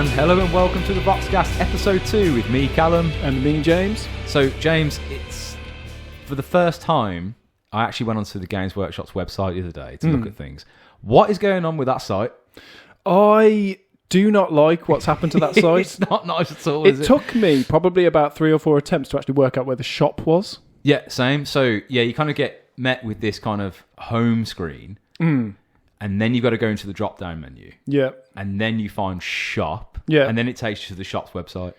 And hello and welcome to the Voxcast episode 2 with me, Callum. And me, James. So, James, it's for the first time, I actually went onto the Games Workshop's website the other day to look at things. What is going on with that site? I do not like what's happened to that site. It's not nice at all, is it? It took me probably about 3 or 4 attempts to actually work out where the shop was. Yeah, same. So, yeah, you kind of get met with this kind of home screen. And then you've got to go into the drop-down menu. Yeah. And then you find shop. Yeah. And then it takes you to the shop's website.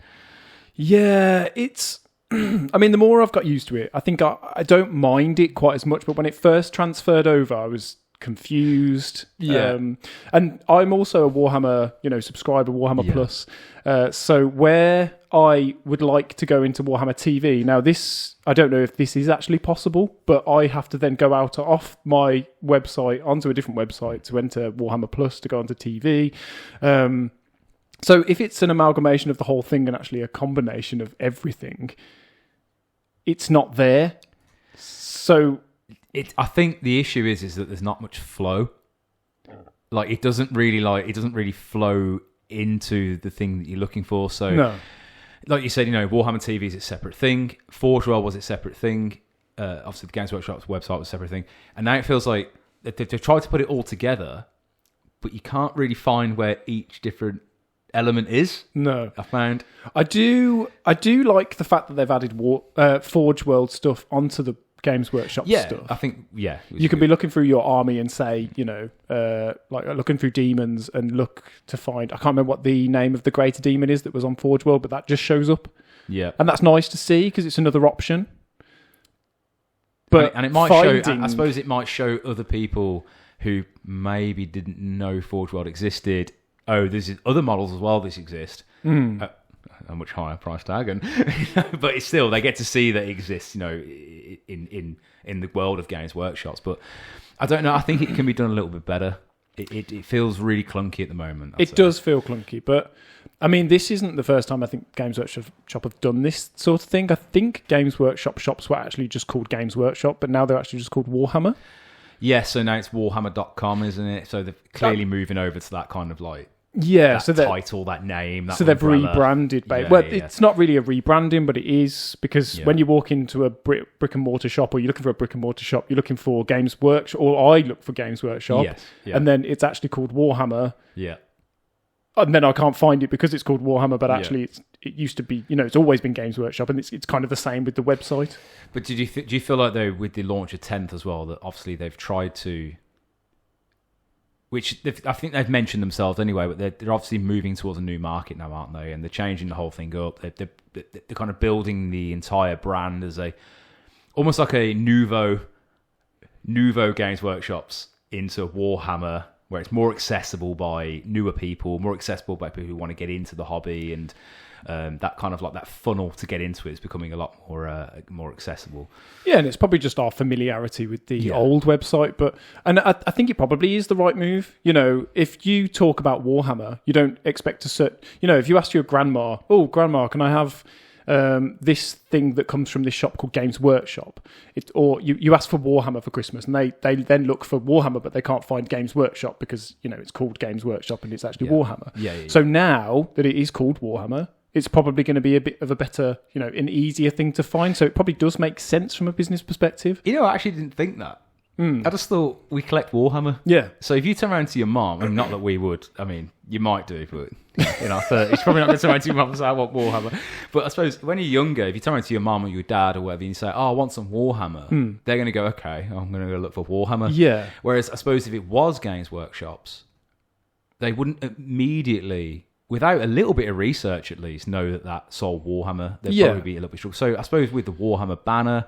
Yeah, it's... I mean, the more I've got used to it, I think I don't mind it quite as much. But when it first transferred over, I was confused. Yeah. And I'm also a Warhammer, subscriber, Warhammer Plus. So where I would like to go into Warhammer TV, now this, I don't know if this is actually possible, but I have to then go out off my website onto a different website to enter Warhammer Plus to go onto TV. So if it's an amalgamation of the whole thing and actually a combination of everything, it's not there. So... I think the issue is that there's not much flow. Like it doesn't really flow into the thing that you're looking for. So, no. Like you said, Warhammer TV is its separate thing. Forge World was its separate thing. Obviously, the Games Workshop's website was a separate thing. And now it feels like they've tried to put it all together, but you can't really find where each different element is. No, I found. I do like the fact that they've added Forge World stuff onto the Games Workshop stuff. I think, you can be looking through your army and say, like looking through demons and look to find, I can't remember what the name of the greater demon is that was on Forge World, but that just shows up. Yeah. And that's nice to see because it's another option. But and it might show, I suppose it might show other people who maybe didn't know Forge World existed. Oh, there's other models as well that exist. A much higher price tag, but it's still, they get to see that it exists, in the world of Games Workshops. But I don't know. I think it can be done a little bit better. It feels really clunky at the moment. It does feel clunky, but I mean, this isn't the first time I think Games Workshop have done this sort of thing. I think Games Workshop shops were actually just called Games Workshop, but now they're actually just called Warhammer. Yeah, so now it's Warhammer.com, isn't it? So they're clearly moving over to that kind of like. Yeah, that so title, that name, that so they've umbrella. rebranded. It's not really a rebranding, but it is because when you walk into a brick and mortar shop, or you're looking for a brick and mortar shop, you're looking for Games Workshop, or I look for Games Workshop, and then it's actually called Warhammer. Yeah, and then I can't find it because it's called Warhammer, but actually it used to be, it's always been Games Workshop, and it's kind of the same with the website. But do you feel like though with the launch of 10th as well that obviously they've tried to. Which I think they've mentioned themselves anyway, but they're obviously moving towards a new market now, aren't they? And they're changing the whole thing up. They're kind of building the entire brand as almost like a nouveau Games Workshops into Warhammer, where it's more accessible by newer people, more accessible by people who want to get into the hobby, and that kind of like that funnel to get into it is becoming a lot more accessible. Yeah, and it's probably just our familiarity with the old website, and I think it probably is the right move. If you talk about Warhammer, you don't expect to set. If you ask your grandma, "Oh, grandma, can I have this thing that comes from this shop called Games Workshop?" Or you ask for Warhammer for Christmas, and they then look for Warhammer, but they can't find Games Workshop because it's called Games Workshop and it's actually Warhammer. So now that it is called Warhammer, it's probably going to be a bit of a better, an easier thing to find. So it probably does make sense from a business perspective. I actually didn't think that. I just thought we collect Warhammer. Yeah. So if you turn around to your mom, and not that we would, I mean, you might do, but in our 30s, it's probably not going to turn around to your mom and say, I want Warhammer. But I suppose when you're younger, if you turn around to your mom or your dad or whatever, and you say, I want some Warhammer, they're going to go, okay, I'm going to go look for Warhammer. Yeah. Whereas I suppose if it was Games Workshops, they wouldn't immediately, without a little bit of research at least, know that sold Warhammer. They'd probably be a little bit short. So I suppose with the Warhammer banner,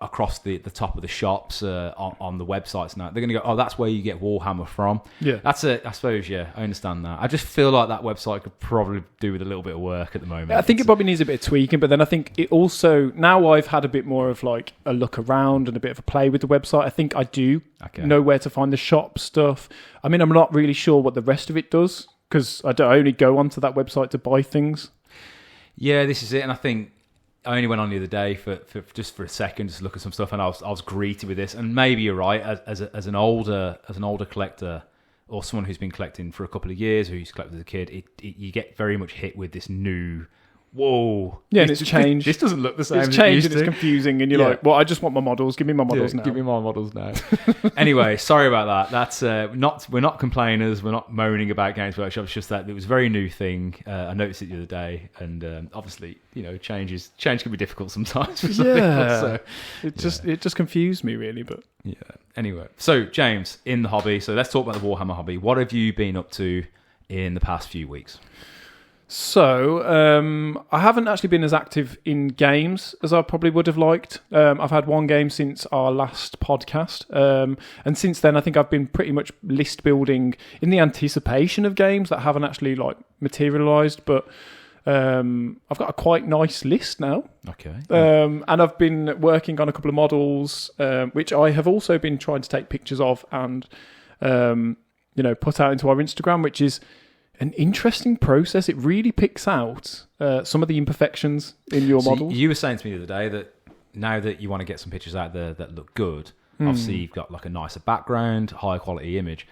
across the top of the shops on the websites now, they're going to go, oh, that's where you get Warhammer from. Yeah. That's it. I suppose, I understand that. I just feel like that website could probably do with a little bit of work at the moment. I think it probably needs a bit of tweaking, but then I think it also, now I've had a bit more of like a look around and a bit of a play with the website, I think I do know where to find the shop stuff. I mean, I'm not really sure what the rest of it does, because I only go onto that website to buy things. Yeah, this is it. And I think I only went on the other day for just for a second, just to look at some stuff, and I was greeted with this. And maybe you're right. As an older collector, or someone who's been collecting for a couple of years, or who's collected as a kid, you get very much hit with this new. Whoa! Yeah, and it's changed. This doesn't look the same. It's changed and it's confusing, and you're like, "Well, I just want my models. Give me my models now. Give me my models now." Anyway, sorry about that. That's we're not complainers. We're not moaning about Games Workshop. It's just that it was a very new thing. I noticed it the other day, and obviously, change can be difficult sometimes for some people. So it just confused me really, but yeah. Anyway, so James, in the hobby. So let's talk about the Warhammer hobby. What have you been up to in the past few weeks? So, I haven't actually been as active in games as I probably would have liked. I've had one game since our last podcast. And since then, I think I've been pretty much list building in the anticipation of games that haven't actually materialised. But I've got a quite nice list now. Okay. And I've been working on a couple of models, which I have also been trying to take pictures of and, put out into our Instagram, which is an interesting process. It really picks out some of the imperfections in your models. You were saying to me the other day that now that you want to get some pictures out there that look good, obviously you've got like a nicer background, high quality image,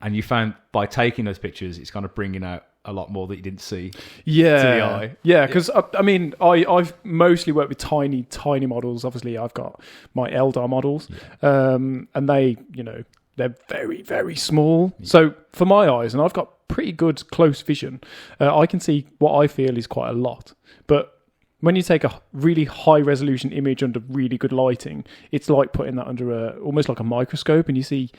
and you found by taking those pictures, it's kind of bringing out a lot more that you didn't see to the eye. Yeah, because I've mostly worked with tiny models. Obviously, I've got my Eldar models, and they, they're very, very small. Yeah. So for my eyes, and I've got pretty good close vision, I can see what I feel is quite a lot. But when you take a really high resolution image under really good lighting, it's like putting that under almost like a microscope, and you see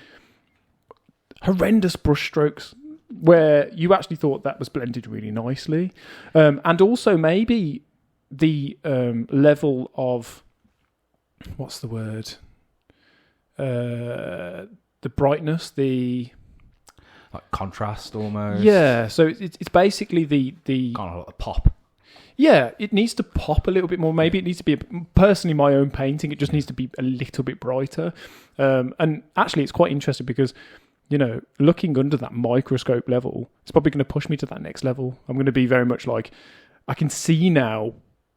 horrendous brush strokes where you actually thought that was blended really nicely. And also maybe the level of, what's the word? The brightness, like contrast almost. Yeah, so it's basically the kind of like a pop. Yeah, it needs to pop a little bit more. Maybe it needs to be, personally, my own painting, it just needs to be a little bit brighter. And actually, it's quite interesting because, looking under that microscope level, it's probably going to push me to that next level. I'm going to be very much like, I can see now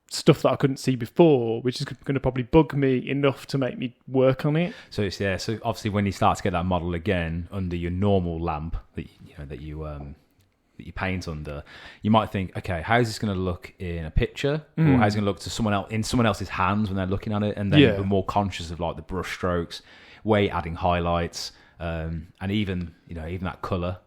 stuff that I couldn't see before, which is going to probably bug me enough to make me work on it. So so obviously when you start to get that model again under your normal lamp that you paint under, you might think, okay, how is this going to look in a picture, or how's it going to look to someone else in someone else's hands when they're looking at it, and then you're more conscious of like the brush strokes, where you're adding highlights, and even that colour.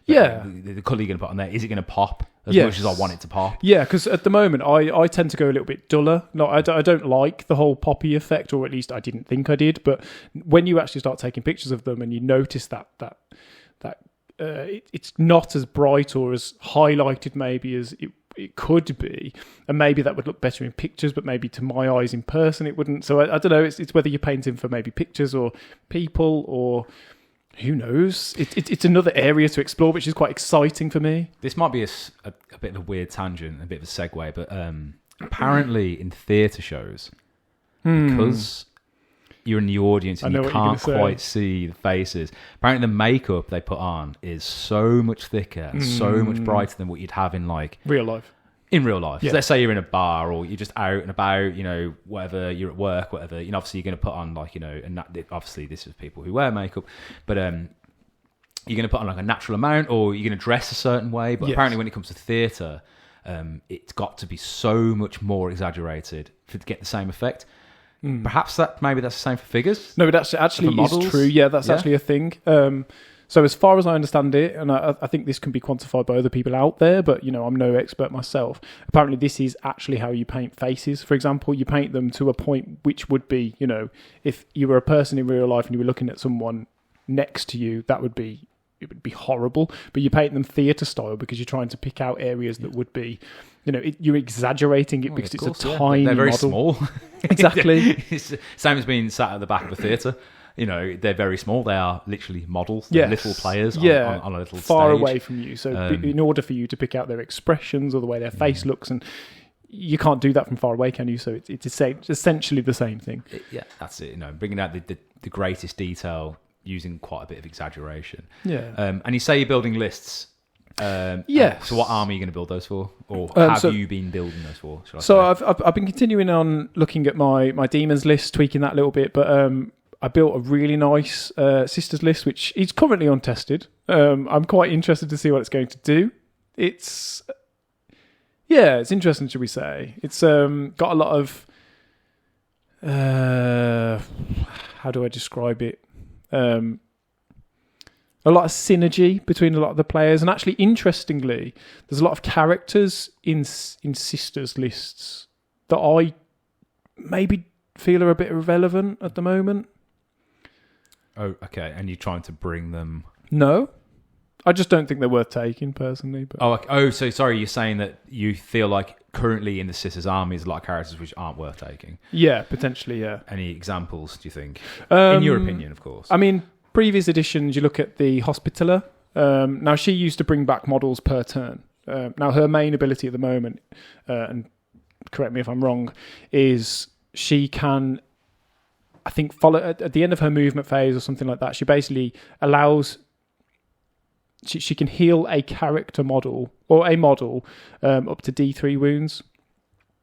Yeah, the colour you're going to put on there, is it going to pop as much as I want it to pop? Yeah, because at the moment I tend to go a little bit duller. No, I don't like the whole poppy effect, or at least I didn't think I did. But when you actually start taking pictures of them and you notice that it's not as bright or as highlighted maybe as it could be, and maybe that would look better in pictures, but maybe to my eyes in person it wouldn't. So I don't know. It's whether you're painting for maybe pictures or people, or who knows? It's another area to explore, which is quite exciting for me. This might be a bit of a weird tangent, a bit of a segue, but apparently in theatre shows, because you're in the audience and you can't quite see the faces, apparently the makeup they put on is so much thicker and so much brighter than what you'd have in like real life. In real life. Yeah. So let's say you're in a bar, or you're just out and about, whatever, you're at work, whatever, obviously you're going to put on like, and obviously this is people who wear makeup, but you're going to put on like a natural amount, or you're going to dress a certain way. But apparently when it comes to theatre, it's got to be so much more exaggerated to get the same effect. Perhaps maybe that's the same for figures. No, but that's actually is true. Yeah, that's actually a thing. So as far as I understand it, and I think this can be quantified by other people out there, but I'm no expert myself. Apparently this is actually how you paint faces. For example, you paint them to a point which would be, if you were a person in real life and you were looking at someone next to you, it would be horrible. But you paint them theatre style because you're trying to pick out areas that would be, you're exaggerating it because it's a tiny They're very model. Small. Exactly. It's same as being sat at the back of a theatre. They're very small. They are literally models. They're little players on a little far stage. away from you. So in order for you to pick out their expressions or the way their face looks, and you can't do that from far away, can you? So it's essentially the same thing. That's it. Bringing out the greatest detail using quite a bit of exaggeration. Yeah. And you say you're building lists. Yes. So what army are you going to build those for, or have you been building those for? I've been continuing on looking at my demons list, tweaking that a little bit, but I built a really nice Sisters list, which is currently untested. I'm quite interested to see what it's going to do. It's interesting, should we say. It's got a lot of... how do I describe it? A lot of synergy between a lot of the players. And actually, interestingly, there's a lot of characters in Sisters lists that I maybe feel are a bit irrelevant at the moment. Oh, okay. And you're trying to bring them... No. I just don't think they're worth taking, personally. But... So sorry, you're saying that you feel like currently in the Sisters army there's a lot of characters which aren't worth taking? Yeah, potentially, yeah. Any examples, do you think? In your opinion, of course. I mean, previous editions, you look at the Hospitaller. Now, she used to bring back models per turn. Now, her main ability at the moment, and correct me if I'm wrong, is she can, I think, follow at the end of her movement phase or something like that. She basically allows... She can heal a character model or a model up to D3 wounds.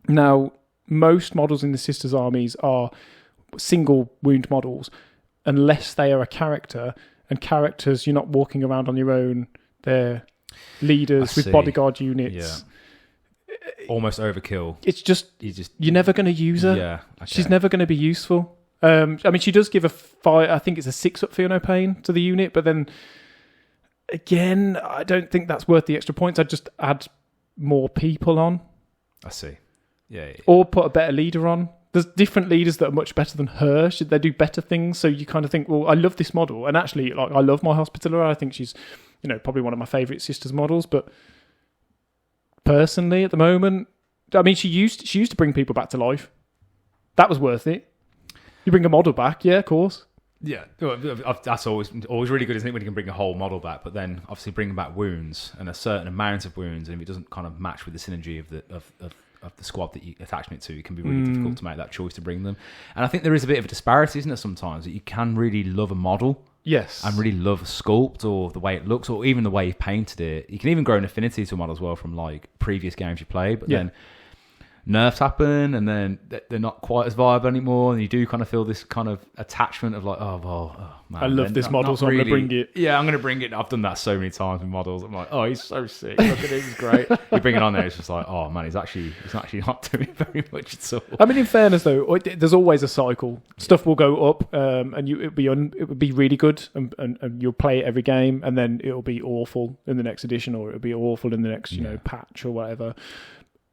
Now, most models in the Sisters armies are single wound models, unless they are a character. And characters, you're not walking around on your own. They're leaders with bodyguard units. Yeah. Almost overkill. It's just you're never going to use her. Yeah, okay. She's never going to be useful. I mean, she does give I think it's a 6-up Feel Pain to the unit, but then... Again, I don't think that's worth the extra points. I'd just add more people on. I see. Yeah. Or put a better leader on. There's different leaders that are much better than her. Should they do better things? So you kind of think, well, I love this model. And actually, like, I love my Hospitaller. I think she's, probably one of my favourite Sisters models. But personally, at the moment, I mean, she used to bring people back to life. That was worth it. You bring a model back, yeah, of course. Yeah, that's always really good, isn't it, when you can bring a whole model back, but then obviously bringing back wounds and a certain amount of wounds, and if it doesn't kind of match with the synergy of the squad that you attach it to, it can be really difficult to make that choice to bring them. And I think there is a bit of a disparity, isn't it, sometimes, that you can really love a model, yes, and really love a sculpt or the way it looks or even the way you've painted it. You can even grow an affinity to a model as well from like previous games you played, but then nerfs happen and then they're not quite as viable anymore, and you do kind of feel this kind of attachment of like, man, I love this model, so I'm going to bring it. Yeah, I'm going to bring it. I've done that so many times with models. I'm like, oh, he's so sick. Look at him, he's great. You bring it on there, it's just like, oh man, he's actually not doing very much at all. I mean, in fairness though, there's always a cycle. Stuff will go up, and it would be really good, and you'll play it every game, and then it'll be awful in the next edition, or it'll be awful in the next patch or whatever.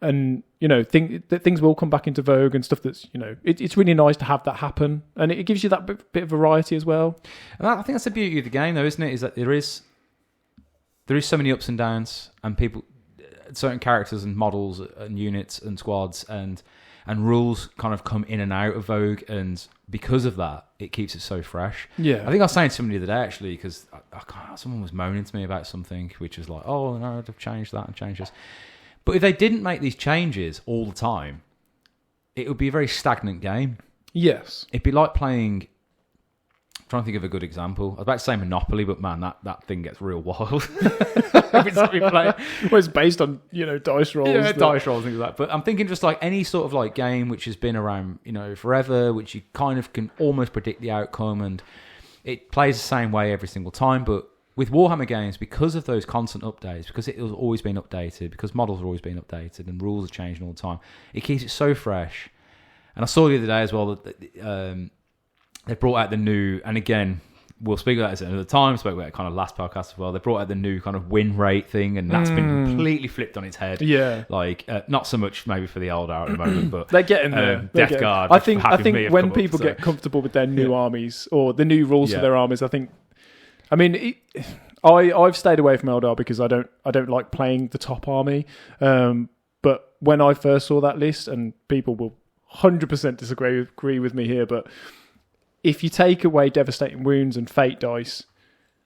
And, things will come back into vogue and stuff that's, it's really nice to have that happen. And it gives you that bit of variety as well. And I think that's the beauty of the game, though, isn't it? Is that there is so many ups and downs, and people, certain characters and models and units and squads and rules kind of come in and out of vogue. And because of that, it keeps it so fresh. Yeah. I think I was saying to somebody the other day, actually, because someone was moaning to me about something, which was like, oh, no, I've changed that and changed this. But if they didn't make these changes all the time, it would be a very stagnant game. Yes. It'd be like playing... I'm trying to think of a good example. I was about to say Monopoly, but man, that thing gets real wild. Every time you play it. Well, it's based on, dice rolls. Yeah, dice rolls, things like that. But I'm thinking just like any sort of like game which has been around, forever, which you kind of can almost predict the outcome, and it plays the same way every single time, but with Warhammer games, because of those constant updates, because it has always been updated, because models are always being updated and rules are changing all the time, it keeps it so fresh. And I saw the other day as well that they brought out the new, and again, we'll speak about this at another time, spoke about it kind of last podcast as well, they brought out the new kind of win rate thing, and that's been completely flipped on its head. Yeah. Like, not so much maybe for the old hour at the moment, but... They're getting there. Death Guard. I think when people get comfortable with their new armies, or the new rules for their armies, I've stayed away from Eldar because I don't like playing the top army. But when I first saw that list, and people will 100% agree with me here, but if you take away devastating wounds and fate dice,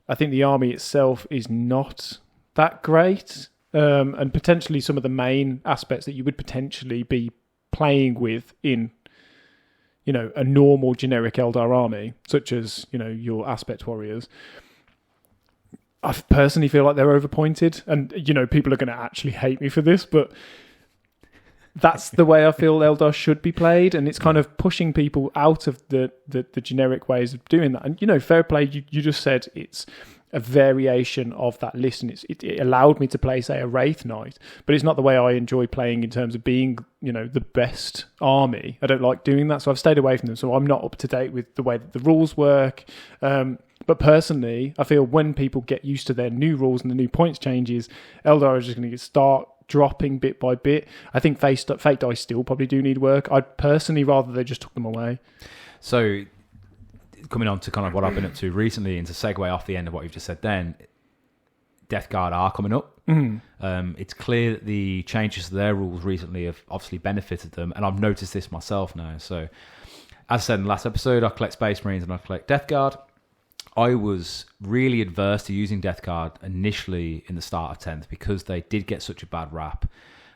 I think the army itself is not that great. And potentially some of the main aspects that you would potentially be playing with in, a normal generic Eldar army, such as, your aspect warriors, I personally feel like they're overpointed, and people are going to actually hate me for this, but that's the way I feel Eldar should be played, and it's kind of pushing people out of the generic ways of doing that. And fair play, you just said it's a variation of that list, and it allowed me to play, say, a Wraith Knight, but it's not the way I enjoy playing in terms of being the best army. I don't like doing that, so I've stayed away from them, so I'm not up to date with the way that the rules work. But personally, I feel when people get used to their new rules and the new points changes, Eldar is just going to start dropping bit by bit. I think Fate Dice still probably do need work. I'd personally rather they just took them away. So, coming on to kind of what I've been up to recently, and to segue off the end of what you've just said then, Death Guard are coming up. It's clear that the changes to their rules recently have obviously benefited them, and I've noticed this myself now. So, as I said in the last episode, I collect Space Marines and I collect Death Guard. I was really adverse to using Death Guard initially in the start of 10th because they did get such a bad rap.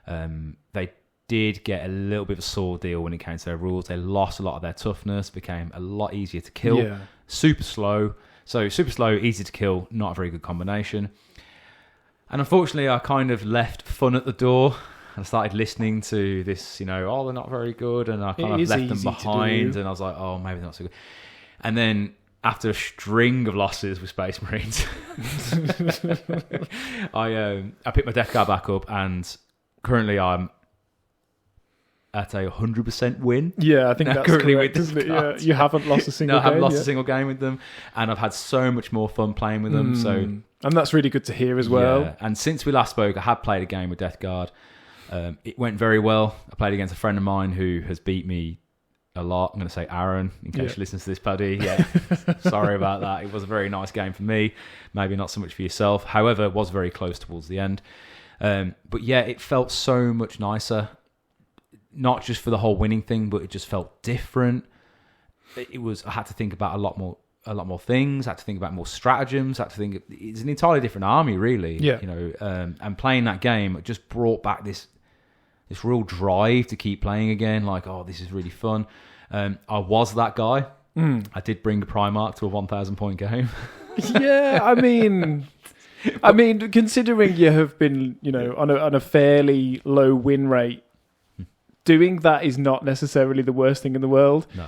They did get a little bit of a sore deal when it came to their rules. They lost a lot of their toughness, became a lot easier to kill. Yeah. Super slow. So super slow, easy to kill, not a very good combination. And unfortunately, I kind of left fun at the door. I started listening to this, they're not very good. And I kind of left them behind. And I was like, oh, maybe they're not so good. And then after a string of losses with Space Marines, I picked my Death Guard back up, and currently I'm at a 100% win. Yeah, I think that's correct, isn't it? Yeah, you haven't lost a single game. No, I haven't lost a single game with them, and I've had so much more fun playing with them. And that's really good to hear as well. Yeah. And since we last spoke, I had played a game with Death Guard. It went very well. I played against a friend of mine who has beat me a lot. I'm going to say Aaron, in case you listen to this, Paddy. Yeah, sorry about that. It was a very nice game for me. Maybe not so much for yourself. However, it was very close towards the end. But yeah, it felt so much nicer. Not just for the whole winning thing, but it just felt different. I had to think about a lot more things. I had to think about more stratagems. I had to think it's an entirely different army, really. Yeah. And playing that game just brought back this real drive to keep playing again. Like, oh, this is really fun. I was that guy. I did bring a Primarch to a 1,000 point game. Yeah, I mean, considering you have been, on a fairly low win rate, doing that is not necessarily the worst thing in the world. No.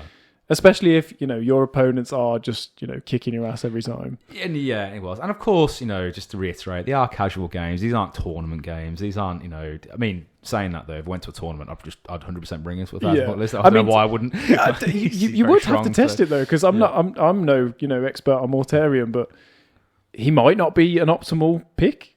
Especially if, your opponents are just, kicking your ass every time. And yeah, it was. And of course, just to reiterate, they are casual games. These aren't tournament games. These aren't, saying that though, if I went to a tournament, I'd 100% bring us with that list. I don't know why I wouldn't. You would have to test it though, because I'm no, expert on Mortarion, but he might not be an optimal pick.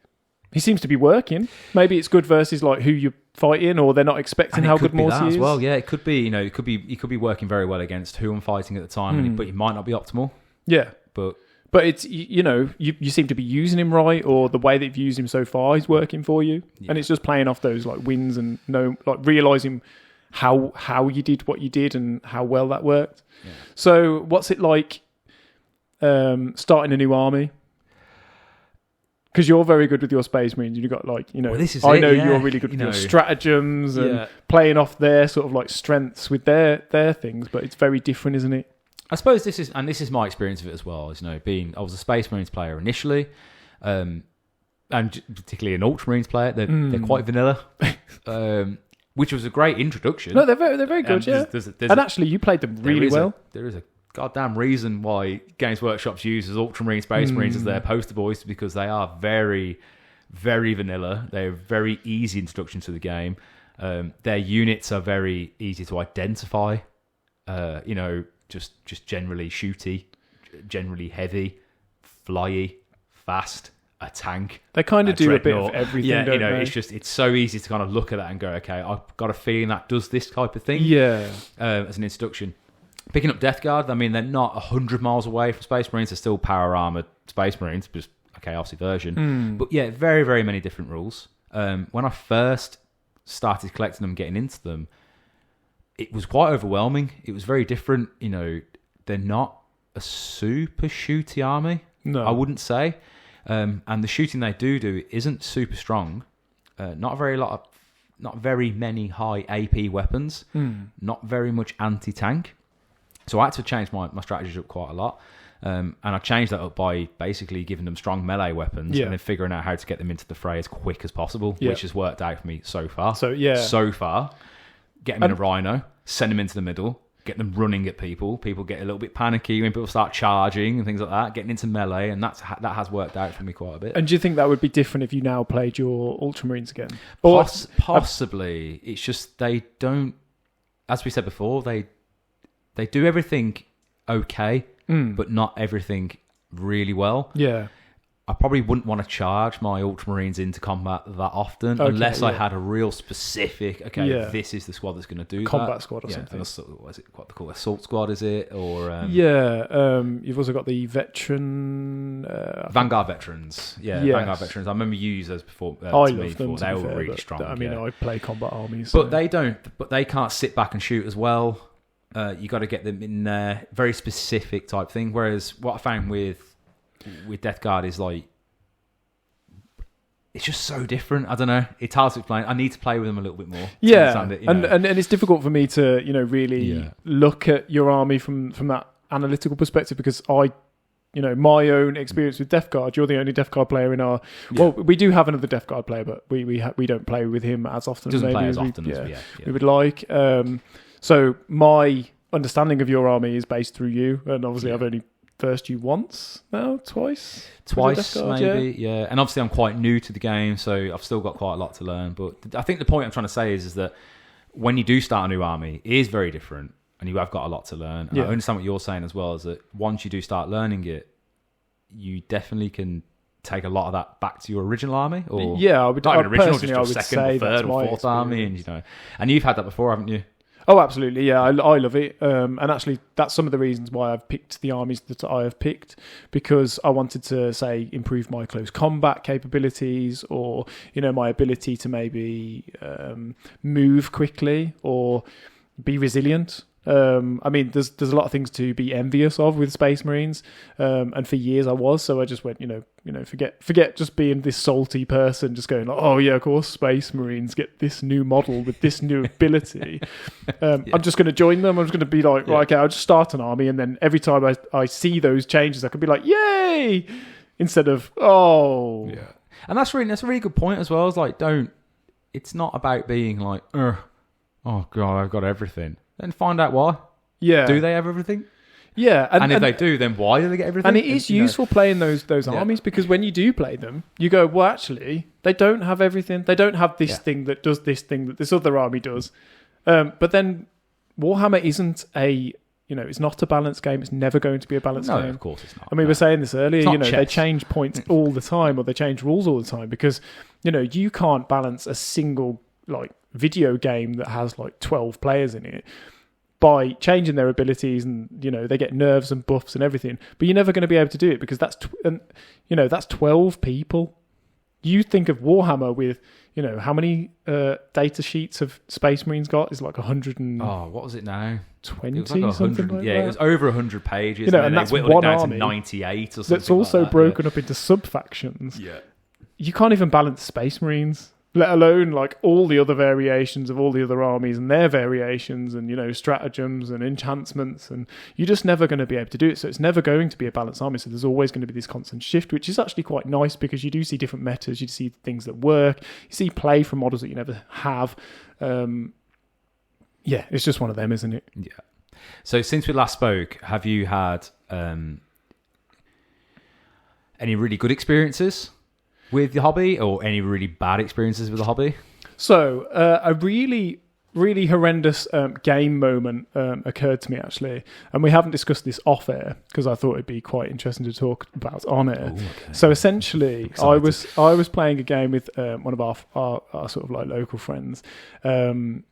He seems to be working. Maybe it's good versus like who you're fighting, or they're not expecting how good Morty is. As well, yeah, it could be. He could be working very well against who I'm fighting at the time, but he might not be optimal. Yeah, but it's you seem to be using him right, or the way that you've used him so far is working for you, and it's just playing off those like wins and realizing how you did what you did and how well that worked. Yeah. So, what's it like starting a new army? Because you're very good with your Space Marines. You've got you're really good with your stratagems and playing off their sort of like strengths with their things, but it's very different, isn't it? I suppose this is my experience of it as well. I was a Space Marines player initially, and particularly an Ultramarines player. They're quite vanilla, which was a great introduction. No, they're very good. And actually, you played them really well. There is a goddamn reason why Games Workshop uses Ultramarine Space Marines as their poster boys, because they are very, very vanilla. They're a very easy introduction to the game. Their units are very easy to identify. Just generally shooty, generally heavy, flyy, fast, a tank. They kind of do a bit of everything. Yeah, don't they? it's so easy to kind of look at that and go, okay, I've got a feeling that does this type of thing. Yeah, as an introduction. Picking up Death Guard, they're not 100 miles away from Space Marines. They're still power armored Space Marines, just a chaosy version. But yeah, very, very many different rules. When I first started collecting them, getting into them, it was quite overwhelming. It was very different. They're not a super shooty army. No, I wouldn't say. And the shooting they do isn't super strong. Not very many high AP weapons. Not very much anti-tank. So I had to change my strategies up quite a lot. And I changed that up by basically giving them strong melee weapons and then figuring out how to get them into the fray as quick as possible, which has worked out for me so far. So far, get them in a rhino, send them into the middle, get them running at people. People get a little bit panicky when people start charging and things like that, getting into melee, and that has worked out for me quite a bit. And do you think that would be different if you now played your Ultramarines again? Possibly. It's just they don't, as we said before, they do everything okay, but not everything really well. Yeah. I probably wouldn't want to charge my Ultramarines into combat that often unless I had a real specific, this is the squad that's going to do combat squad or something. What is it called? Assault squad, is it? Or you've also got the veteran... Vanguard veterans. Yeah, yes. Vanguard veterans. I remember you used those before. I love them, they were really strong. I play combat armies. But they can't sit back and shoot as well. You got to get them in there. Very specific type thing. Whereas what I found with Death Guard is like, it's just so different. I don't know. It's hard to explain. I need to play with them a little bit more. Yeah, and it's difficult for me to really look at your army from that analytical perspective, because my own experience with Death Guard. You're the only Death Guard player in our. Yeah. Well, we do have another Death Guard player, but we don't play with him as often. Doesn't play as often as we would like. So my understanding of your army is based through you, and obviously I've only versed you once now, twice maybe, yeah. And obviously I'm quite new to the game, so I've still got quite a lot to learn. But I think the point I'm trying to say is that when you do start a new army, it is very different, and you have got a lot to learn. And I understand what you're saying as well, is that once you do start learning it, you definitely can take a lot of that back to your original army, or I would not even original, just your second or third or fourth army, and you've had that before, haven't you? Oh, absolutely, yeah. I love it. And actually, that's some of the reasons why I've picked the armies that I have picked, because I wanted to, say, improve my close combat capabilities, or, my ability to maybe move quickly or be resilient. There's a lot of things to be envious of with Space Marines, and for years I was. So I just went, forget just being this salty person, just going, oh yeah, of course, Space Marines get this new model with this new ability. I'm just going to join them. I'm just going to be like, right, okay, I'll just start an army, and then every time I see those changes, I can be like, yay, instead of yeah. And that's a really good point as well. It's like, it's not about being like, oh god, I've got everything. Then find out why. Yeah. Do they have everything? Yeah. And if they do, then why do they get everything? And it is useful playing those armies, because when you do play them, you go, well, actually, they don't have everything. They don't have this thing that does this thing that this other army does. But then Warhammer isn't it's not a balanced game. It's never going to be a balanced game. No, of course it's not. And we were saying this earlier, they change points all the time, or they change rules all the time, because, you can't balance a single, video game that has 12 players in it by changing their abilities, and they get nerfs and buffs and everything, but you're never going to be able to do it, because that's 12 people. You think of Warhammer with how many data sheets have Space Marines got? Is like 100 and what was it now? 20, it was something like that. It was over 100 pages. And that's whittled one it down army to 98 or something. That's also broken up into sub factions. Yeah, you can't even balance Space Marines, let alone all the other variations of all the other armies and their variations, and stratagems and enhancements, and you're just never going to be able to do it. So it's never going to be a balanced army. So there's always going to be this constant shift, which is actually quite nice, because you do see different metas, you see things that work, you see play from models that you never have. It's just one of them, isn't it? Yeah. So since we last spoke, have you had any really good experiences with the hobby, or any really bad experiences with the hobby? So a really, really horrendous game moment occurred to me, actually, and we haven't discussed this off air, because I thought it'd be quite interesting to talk about on air. Okay. So essentially, I was playing a game with one of our sort of local friends, and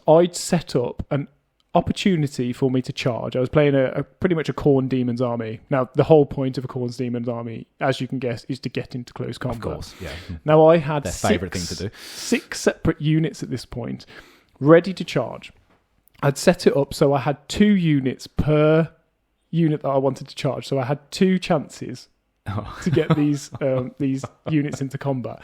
I'd set up an opportunity for me to charge. I was playing a pretty much a Khorne Demon's army. Now, the whole point of a Khorne Demon's army, as you can guess, is to get into close combat. Of course, yeah. Now, I had their favourite thing to do. 6 separate units at this point, ready to charge. I'd set it up so I had 2 units per unit that I wanted to charge. So I had 2 chances to get these units into combat.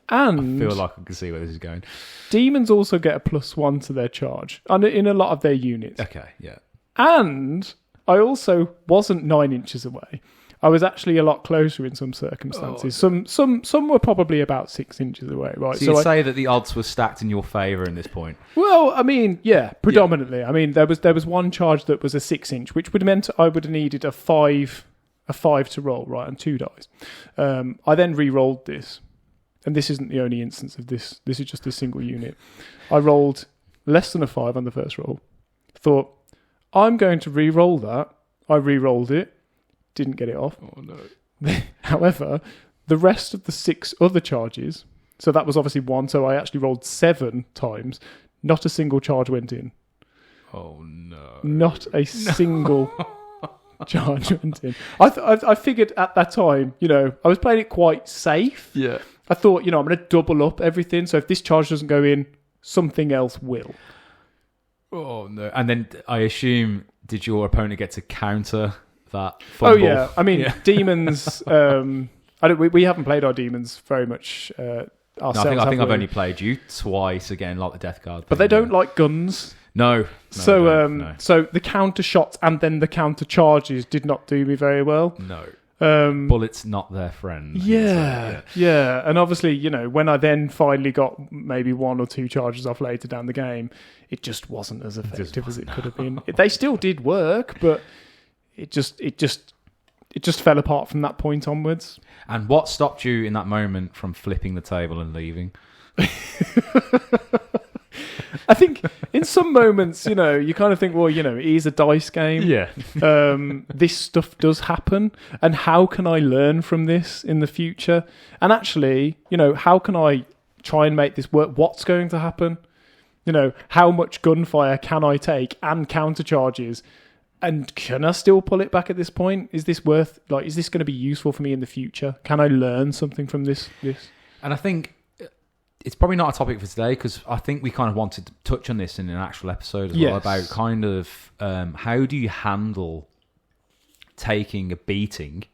And I feel like I can see where this is going. Demons also get a +1 to their charge in a lot of their units. Okay, yeah. And I also wasn't 9 inches away. I was actually a lot closer in some circumstances. Some were probably about 6 inches away, right? So you'd say that the odds were stacked in your favour in this point? Well, I mean, yeah, predominantly. Yeah. I mean, there was one charge that was a 6 inch, which would have meant I would have needed a five to roll, right, and 2 dice. I then re-rolled this, and this isn't the only instance of this. This is just a single unit. I rolled less than a 5 on the first roll. Thought, I'm going to re-roll that. I re-rolled it. Didn't get it off. Oh, no. However, the rest of the 6 other charges, so that was obviously 1, so I actually rolled 7 times. Not a single charge went in. Oh, no. Not a single charge went in. I figured at that time, I was playing it quite safe. Yeah. I thought, I'm going to double up everything, so if this charge doesn't go in, something else will. Oh, no. And then I assume, did your opponent get to counter that fumble? Oh, yeah. I mean, demons... we haven't played our demons very much ourselves. No, I think I've only played you twice again, like the Death Guard. But they don't like guns. No. So so the counter shots and then the counter charges did not do me very well. No. Bullets not their friend. Yeah. And obviously, when I then finally got maybe 1 or 2 charges off later down the game, it just wasn't as effective as it could have been. They still did work, but it just fell apart from that point onwards. And what stopped you in that moment from flipping the table and leaving? I think in some moments, you kind of think, well, it is a dice game. Yeah. This stuff does happen. And how can I learn from this in the future? And actually, how can I try and make this work? What's going to happen? How much gunfire can I take and counter charges? And can I still pull it back at this point? Is this worth, is this going to be useful for me in the future? Can I learn something from this? And I think it's probably not a topic for today, because I think we kind of wanted to touch on this in an actual episode as well, about kind of how do you handle taking a beating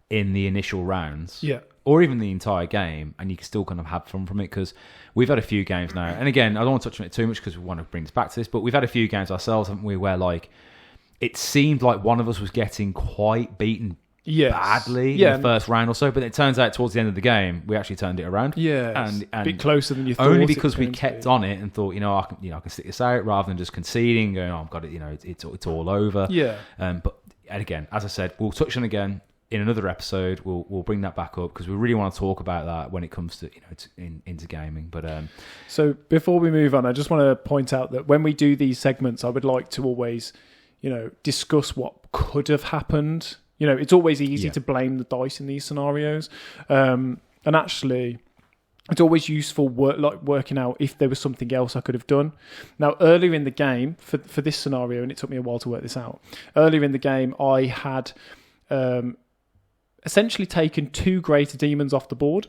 in the initial rounds, or even the entire game, and you can still kind of have fun from it, because we've had a few games now, and again, I don't want to touch on it too much because we want to bring this back to this, but we've had a few games ourselves, haven't we, where it seemed like one of us was getting quite beaten badly in the first round or so, but it turns out towards the end of the game we actually turned it around. And a bit closer than you thought. Only because we kept on it and thought, I can stick this out, rather than just conceding, going, I've got it, it's all over. But again, as I said, we'll touch on it again in another episode. We'll bring that back up because we really want to talk about that when it comes to into gaming. But so before we move on, I just want to point out that when we do these segments, I would like to always discuss what could have happened. It's always easy to blame the dice in these scenarios. And actually, it's always useful working out if there was something else I could have done. Now, earlier in the game, for this scenario, and it took me a while to work this out, earlier in the game, I had essentially taken 2 greater demons off the board.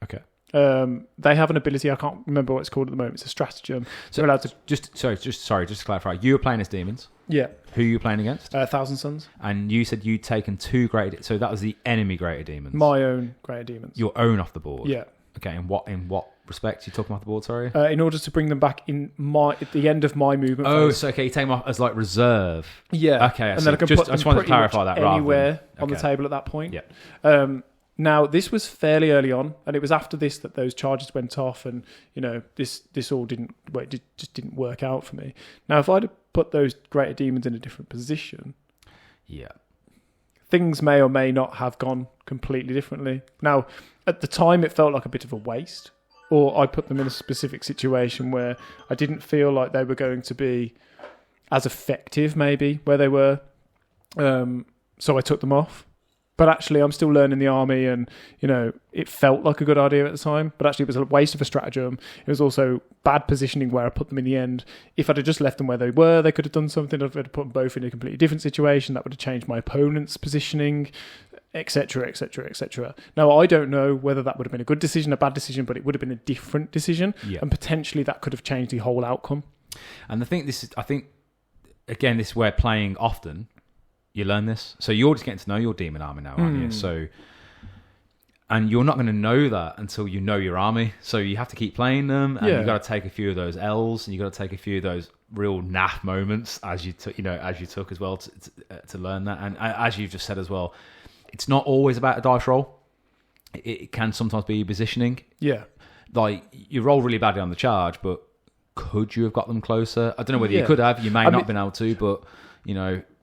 Okay. They have an ability, I can't remember what it's called at the moment. It's a stratagem. So allowed to just to clarify, you were playing as demons. Yeah. Who are you playing against? Thousand Suns. And you said you'd taken 2 greater, so that was the enemy greater demons. My own greater demons. Your own off the board. Yeah. Okay. In what respect you took them off the board? Sorry. In order to bring them back at the end of my movement. Oh, phase. so okay, you take them off as reserve. Yeah. Okay. And then I can put them I just wanted to clarify that anywhere on the table at that point. Yeah. Now, this was fairly early on, and it was after this that those charges went off, and this all just didn't work out for me. Now, if I'd have put those greater demons in a different position, things may or may not have gone completely differently. Now, at the time, it felt like a bit of a waste, or I put them in a specific situation where I didn't feel like they were going to be as effective, maybe where they were. So I took them off. But actually, I'm still learning the army, and it felt like a good idea at the time. But actually, it was a waste of a stratagem. It was also bad positioning where I put them in the end. If I'd have just left them where they were, they could have done something. If I'd have put them both in a completely different situation, that would have changed my opponent's positioning, etc., etc., etc. Now, I don't know whether that would have been a good decision, a bad decision, but it would have been a different decision, and potentially that could have changed the whole outcome. And I think again, this is where playing often. You learn this. So you're just getting to know your demon army now, aren't you? So And you're not going to know that until you know your army. So you have to keep playing them, and you've got to take a few of those L's, and you've got to take a few of those real naff moments as you took as well to learn that. And as you've just said as well, it's not always about a dice roll. It can sometimes be positioning. Yeah. Like, you roll really badly on the charge, but could you have got them closer? I don't know whether you could have. You may not have been able to, but,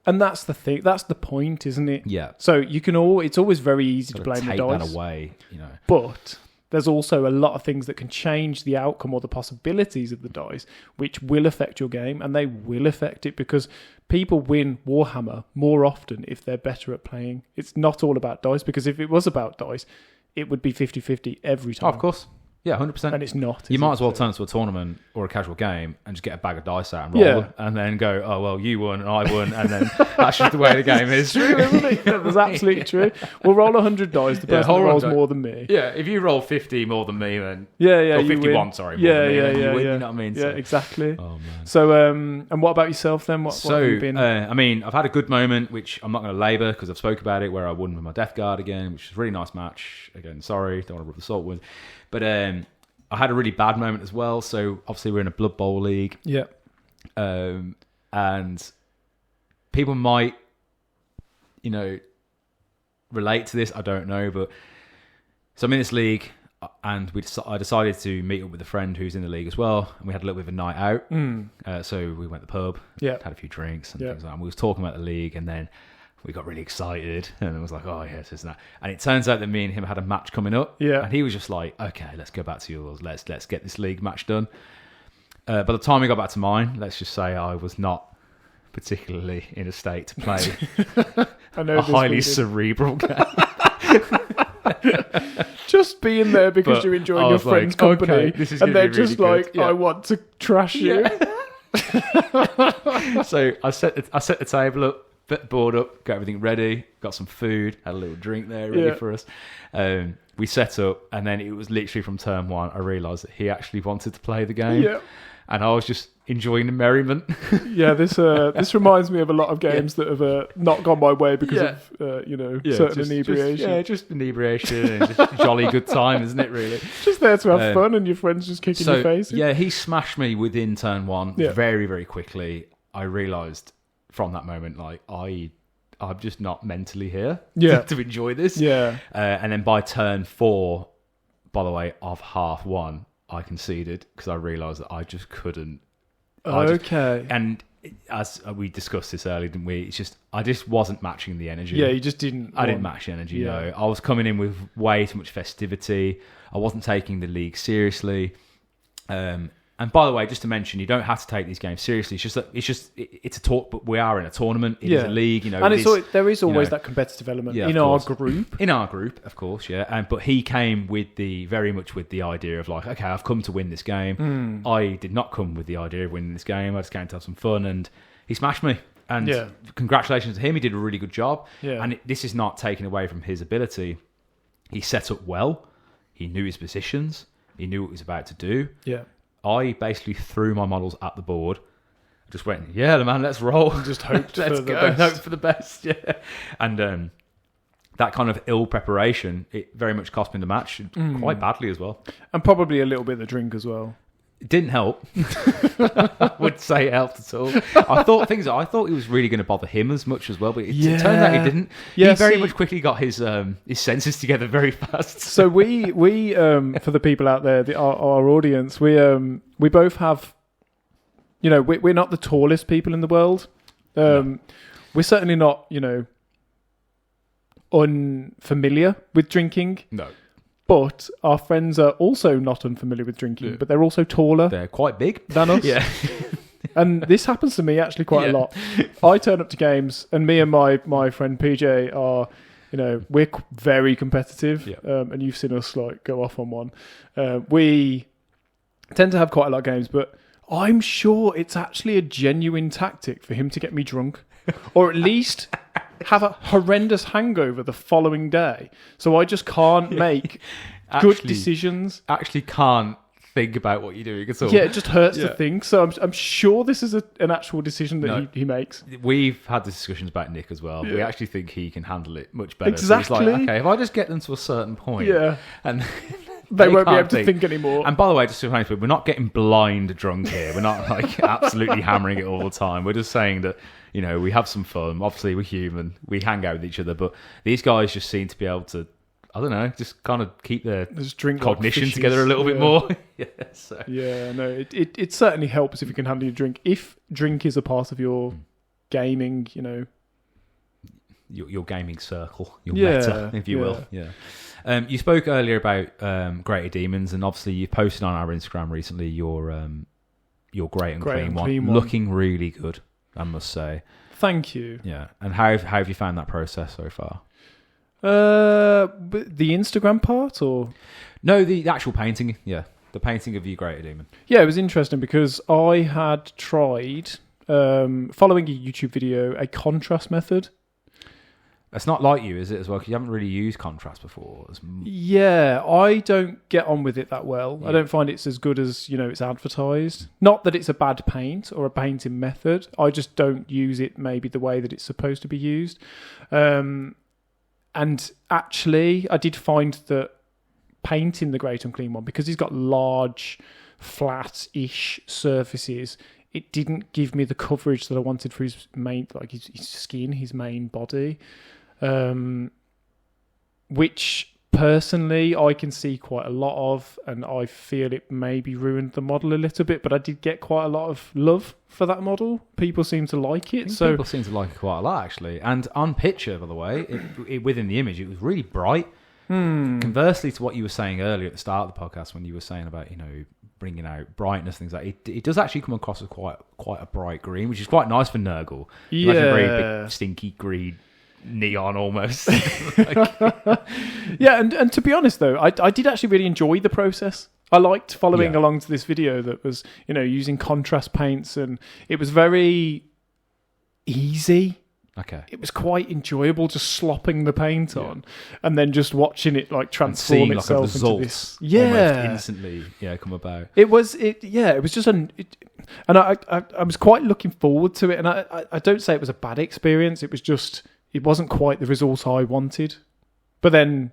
And that's the thing. That's the point, isn't it? Yeah. So you can it's always very easy to blame the dice. Take that away, But there's also a lot of things that can change the outcome or the possibilities of the dice, which will affect your game, and they will affect it because people win Warhammer more often if they're better at playing. It's not all about dice, because if it was about dice, it would be 50-50 every time. Oh, of course. Yeah, 100%. And it's not. You might as well turn to a tournament or a casual game and just get a bag of dice out and roll them, and then go, oh, well, you won and I won, and then that's just the way the game is. True, isn't it? That's absolutely true. We'll roll 100 dice. The person who rolls more than me. Yeah, if you roll 50 more than me, then... Or 51, sorry, more than me, then you win, you know what I mean? Yeah, exactly. Oh, man. So, and what about yourself then? What have you been... I've had a good moment, which I'm not going to labour because I've spoke about it, where I won with my Death Guard again, which was a really nice match. Again, sorry, don't want to rub the salt with. But... I had a really bad moment as well. So obviously we're in a Blood Bowl league. Yeah. And people might, relate to this. I don't know. But so I'm in this league, and I decided to meet up with a friend who's in the league as well. And we had a little bit of a night out. So we went to the pub, had a few drinks and things like that. And we was talking about the league, and then we got really excited, and it was like, oh, yes, isn't that? And it turns out that me and him had a match coming up. Yeah. And he was just like, okay, let's go back to yours. Let's get this league match done. By the time we got back to mine, let's just say I was not particularly in a state to play a highly cerebral game. Just being there because you're enjoying your friend's company, okay, this is and they're just really like, I want to trash you. So I set the table up. Bit bored up, got everything ready, got some food, had a little drink there ready for us. We set up, and then it was literally from turn one, I realised that he actually wanted to play the game. Yeah. And I was just enjoying the merriment. This reminds me of a lot of games that have not gone my way because of certain inebriation. Just inebriation and just jolly good time, isn't it, really? Just there to have fun, and your friends just kicking your face in. Yeah, he smashed me within turn one very, very quickly. I realised from that moment, like, I'm just not mentally here to enjoy this. Yeah. And then by turn 4, by the way, of half one, I conceded because I realised that I just couldn't. And as we discussed this earlier, didn't we? It's just, I just wasn't matching the energy. Yeah, you just didn't. I didn't match the energy, no. I was coming in with way too much festivity. I wasn't taking the league seriously. And by the way, just to mention, you don't have to take these games seriously. It's a talk, but we are in a tournament. It is a league, And there is always that competitive element in our group. In our group, of course, yeah. But he came very much with the idea of like, okay, I've come to win this game. I did not come with the idea of winning this game. I just came to have some fun, and he smashed me. And congratulations to him. He did a really good job. Yeah. And this is not taken away from his ability. He set up well. He knew his positions. He knew what he was about to do. Yeah. I basically threw my models at the board. Just went, man, let's roll. And just hoped let's for the go. best. Hope for the best, yeah. And that kind of ill preparation, it very much cost me the match quite badly as well. And probably a little bit of the drink as well. It didn't help. I would say it helped at all. I thought it was really going to bother him as much as well, but it turned out it didn't. Yeah, he very much quickly got his senses together very fast. So we for the people out there, our audience, we both have, we're not the tallest people in the world. No. We're certainly not, unfamiliar with drinking. No. But our friends are also not unfamiliar with drinking, but they're also taller. They're quite big than us. Yeah. And this happens to me actually quite a lot. I turn up to games, and me and my friend PJ are, we're very competitive. Yeah. And you've seen us like go off on one. We tend to have quite a lot of games, but I'm sure it's actually a genuine tactic for him to get me drunk, or at least have a horrendous hangover the following day. So I just can't make good decisions. Actually can't think about what you're doing at all. Yeah, it just hurts to think. So I'm sure this is an actual decision that he makes. We've had discussions about Nick as well. Yeah. We actually think he can handle it much better. Exactly. So it's like, okay, if I just get them to a certain point, and they won't be able can't to think anymore. And by the way, just to remind people, we're not getting blind drunk here. We're not like absolutely hammering it all the time. We're just saying that, you know, we have some fun. Obviously, we're human. We hang out with each other. But these guys just seem to be able to, I don't know, just kind of keep their cognition together a little bit more. No, it certainly helps if you can handle your drink. If drink is a part of your gaming, you know, your gaming circle, your meta, if you will. Yeah. You spoke earlier about Greater Demons, and obviously you posted on our Instagram recently your Great and Clean one, looking really good, I must say. Thank you. Yeah. And how have you found that process so far? The Instagram part, or no, the actual painting. Yeah, the painting of your Greater Demon. Yeah, it was interesting because I had tried following a YouTube video a contrast method. It's not like you, is it, as well? Because you haven't really used contrast before. Yeah, I don't get on with it that well. Yeah. I don't find it's as good as, you know, it's advertised. Not that it's a bad paint or a painting method. I just don't use it maybe the way that it's supposed to be used. And actually, I did find that painting the Great and Clean one, because he's got large, flat-ish surfaces, it didn't give me the coverage that I wanted for his main, like his skin, his main body. Which personally I can see quite a lot of, and I feel it maybe ruined the model a little bit, but I did get quite a lot of love for that model. People seem to like it. So people seem to like it quite a lot, actually. And on picture, by the way, within the image, it was really bright. Conversely to what you were saying earlier at the start of the podcast, when you were saying about, you know, bringing out brightness, things like it does actually come across as quite a bright green, which is quite nice for Nurgle. Yeah, like a very big stinky green neon almost. Yeah, and to be honest though, I did actually really enjoy the process. I liked following along to this video that was, you know, using contrast paints, and it was very easy. Okay. It was quite enjoyable just slopping the paint on and then just watching it like transform itself into this. Yeah. Almost instantly come about. It was just and I was quite looking forward to it, and I don't say it was a bad experience. It was just, it wasn't quite the result I wanted. But then,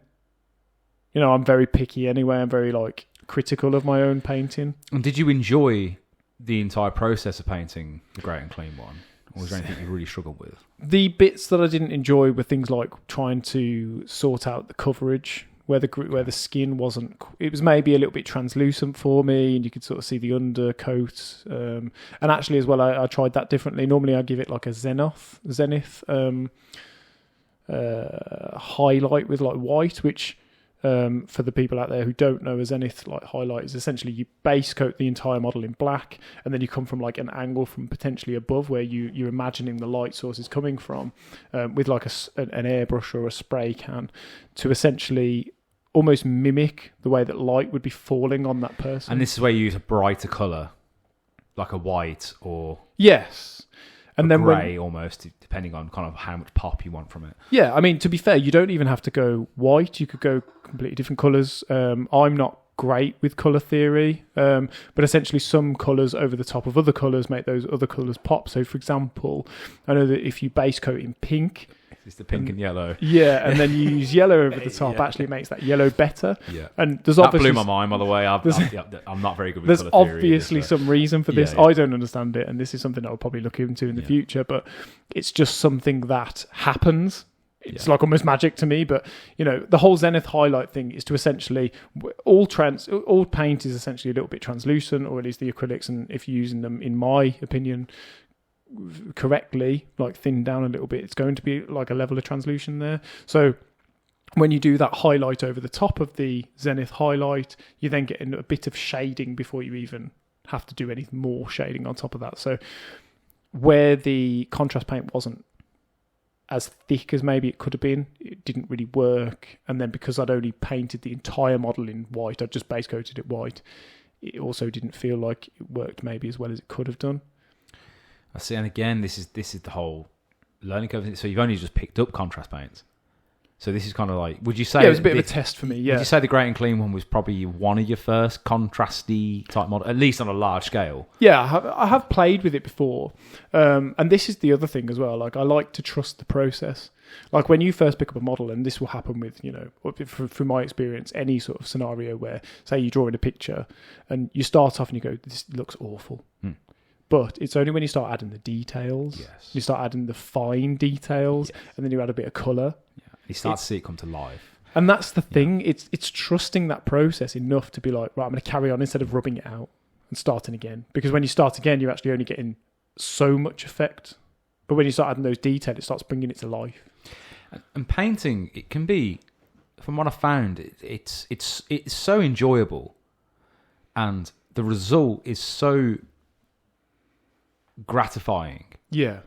you know, I'm very picky anyway. I'm very like critical of my own painting. And did you enjoy the entire process of painting the Great and Clean one? Or was there anything you really struggled with? The bits that I didn't enjoy were things like trying to sort out the coverage, where the skin wasn't. It was maybe a little bit translucent for me, and you could sort of see the undercoat. And actually, as well, I tried that differently. Normally, I give it like a zenith highlight with like white, which for the people out there who don't know, a zenith like highlight is essentially you base coat the entire model in black, and then you come from like an angle from potentially above where you're imagining the light source is coming from, with like an airbrush or a spray can, to essentially almost mimic the way that light would be falling on that person. And this is where you use a brighter colour, like a white or and then grey almost, depending on kind of how much pop you want from it. Yeah, I mean, to be fair, you don't even have to go white. You could go completely different colours. I'm not great with colour theory, but essentially some colours over the top of other colours make those other colours pop. So, for example, I know that if you base coat in pink... It's the pink and yellow. Yeah, and then you use yellow over the top. Actually, it makes that yellow better. Yeah, and there's that blew my mind, by the way. I'm not very good with colour theory. There's obviously some reason for this. I don't understand it, and this is something I'll probably look into in the future. But it's just something that happens. It's like almost magic to me. But you know, the whole zenith highlight thing is to essentially all paint is essentially a little bit translucent, or at least the acrylics, and if you're using them, in my opinion, correctly, like thinned down a little bit, it's going to be like a level of translution there. So when you do that highlight over the top of the zenith highlight, you then get a bit of shading before you even have to do any more shading on top of that. So where the contrast paint wasn't as thick as maybe it could have been, it didn't really work. And then because I'd only painted the entire model in white, I just base coated it white, it also didn't feel like it worked maybe as well as it could have done. I see, and again, this is the whole learning curve. So you've only just picked up contrast paints. So this is kind of like, would you say... Yeah, it was a bit of a test for me, yeah. Would you say the Great and Clean one was probably one of your first contrasty type model, at least on a large scale? Yeah, I have played with it before. And this is the other thing as well. Like, I like to trust the process. Like, when you first pick up a model, and this will happen with, from my experience, any sort of scenario where, say, you're drawing a picture, and you start off and you go, this looks awful. But it's only when you start adding the details, you start adding the fine details, and then you add a bit of colour. Yeah. You start to see it come to life. And that's the thing. It's trusting that process enough to be like, right, I'm going to carry on instead of rubbing it out and starting again. Because when you start again, you're actually only getting so much effect. But when you start adding those details, it starts bringing it to life. And painting, it can be, from what I found, it's so enjoyable, and the result is so gratifying. Yeah.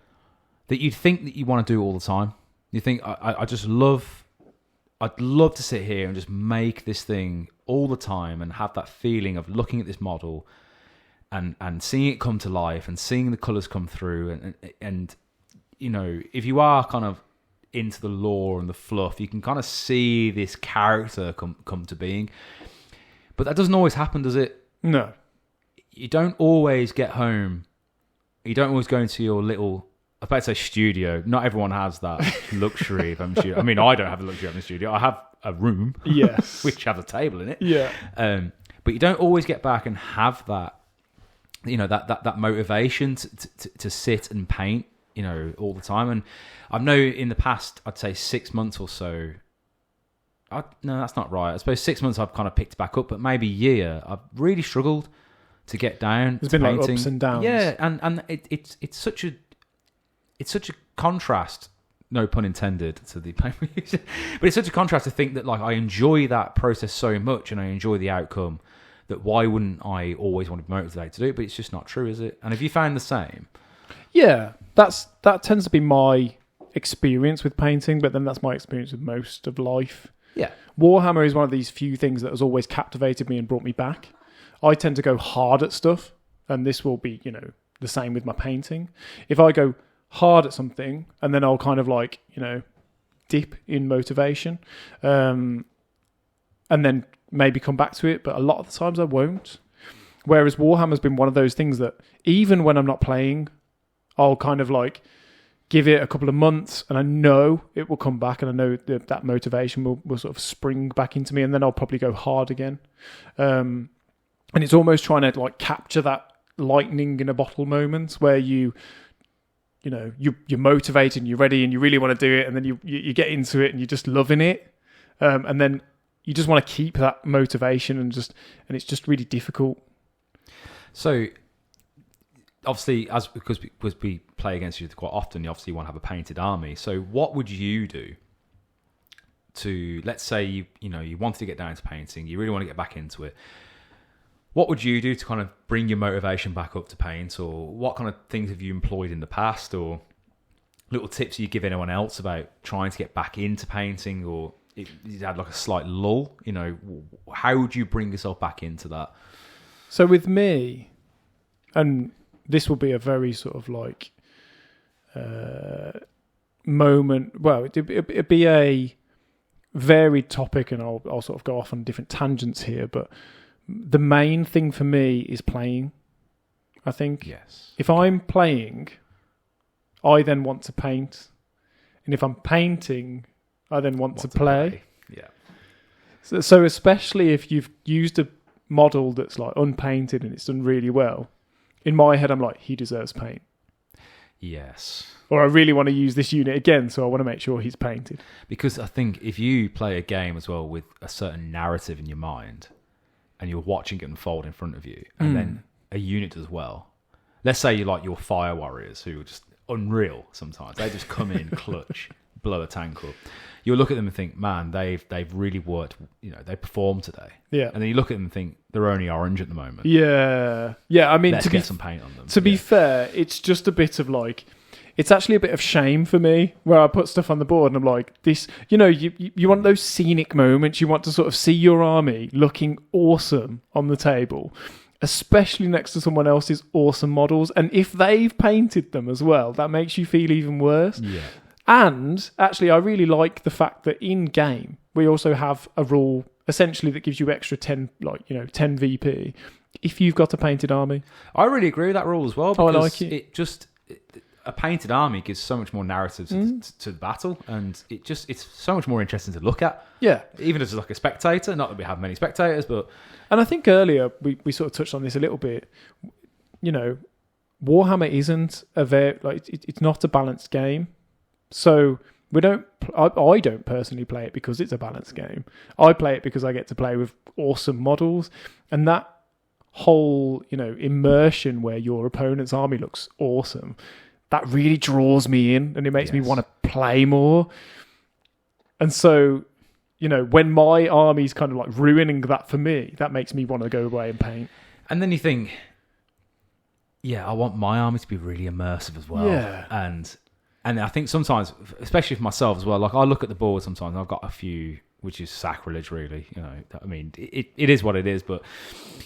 That you'd think that you want to do it all the time. You think, I'd love to sit here and just make this thing all the time and have that feeling of looking at this model and seeing it come to life and seeing the colours come through. And if you are kind of into the lore and the fluff, you can kind of see this character come to being. But that doesn't always happen, does it? No. You don't always get home. You don't always go into your little... I was about to say studio. Not everyone has that luxury of home studio. I mean, I don't have the luxury of having a studio. I have a room, yes, which has a table in it. Yeah. But you don't always get back and have that, that motivation to sit and paint, all the time. And I know in the past, I'd say 6 months or so. No, that's not right. I suppose 6 months I've kind of picked back up, but maybe a year I've really struggled to get down. There's been painting. Like ups and downs. Yeah, and it's such a contrast, no pun intended, to the paint we use. But it's such a contrast to think that like I enjoy that process so much and I enjoy the outcome, that why wouldn't I always want to be motivated to do it? But it's just not true, is it? And have you found the same? Yeah, that tends to be my experience with painting, but then that's my experience with most of life. Yeah. Warhammer is one of these few things that has always captivated me and brought me back. I tend to go hard at stuff, and this will be, the same with my painting. If I go hard at something, and then I'll kind of like, dip in motivation, and then maybe come back to it, but a lot of the times I won't. Whereas Warhammer's been one of those things that even when I'm not playing, I'll kind of like give it a couple of months and I know it will come back, and I know that motivation will sort of spring back into me, and then I'll probably go hard again. And it's almost trying to like capture that lightning in a bottle moment where you're motivated and you're ready and you really want to do it, and then you get into it and you're just loving it, and then you just want to keep that motivation, and it's just really difficult. So obviously, because we play against you quite often, you obviously want to have a painted army. So what would you do to, let's say you wanted to get down to painting, you really want to get back into it? What would you do to kind of bring your motivation back up to paint? Or what kind of things have you employed in the past? Or little tips you give anyone else about trying to get back into painting? Or if you had like a slight lull, how would you bring yourself back into that? So with me, and this will be a very sort of like moment, well, it'd be a varied topic, and I'll sort of go off on different tangents here, but the main thing for me is playing, I think. Yes. If I'm playing, I then want to paint. And if I'm painting, I then want to play. Yeah. So especially if you've used a model that's like unpainted and it's done really well, in my head I'm like, he deserves paint. Yes. Or I really want to use this unit again, so I want to make sure he's painted. Because I think if you play a game as well with a certain narrative in your mind, and you're watching it unfold in front of you, and then a unit as well. Let's say you like your fire warriors, who are just unreal sometimes. They just come in clutch, blow a tank up. You'll look at them and think, man, they've really worked, they performed today. Yeah. And then you look at them and think, they're only orange at the moment. Yeah. Yeah, I mean, let's get some paint on them. To be fair, it's just a bit of like... It's actually a bit of shame for me where I put stuff on the board and I'm like, this, you want those scenic moments. You want to sort of see your army looking awesome on the table, especially next to someone else's awesome models. And if they've painted them as well, that makes you feel even worse. Yeah. And actually, I really like the fact that in game we also have a rule essentially that gives you extra 10, 10 VP if you've got a painted army. I really agree with that rule as well. Oh, Because I like it. A painted army gives so much more narrative to the battle, and it's so much more interesting to look at. Yeah. Even as like a spectator, not that we have many spectators, but... And I think earlier we sort of touched on this a little bit. You know, Warhammer isn't it's not a balanced game. So I don't personally play it because it's a balanced game. I play it because I get to play with awesome models, and that whole, immersion where your opponent's army looks awesome, that really draws me in, and it makes me want to play more. And so, when my army's kind of like ruining that for me, that makes me want to go away and paint. And then you think, I want my army to be really immersive as well. Yeah. And I think sometimes, especially for myself as well, like I look at the board sometimes, and I've got a few, which is sacrilege really. I mean, it is what it is, but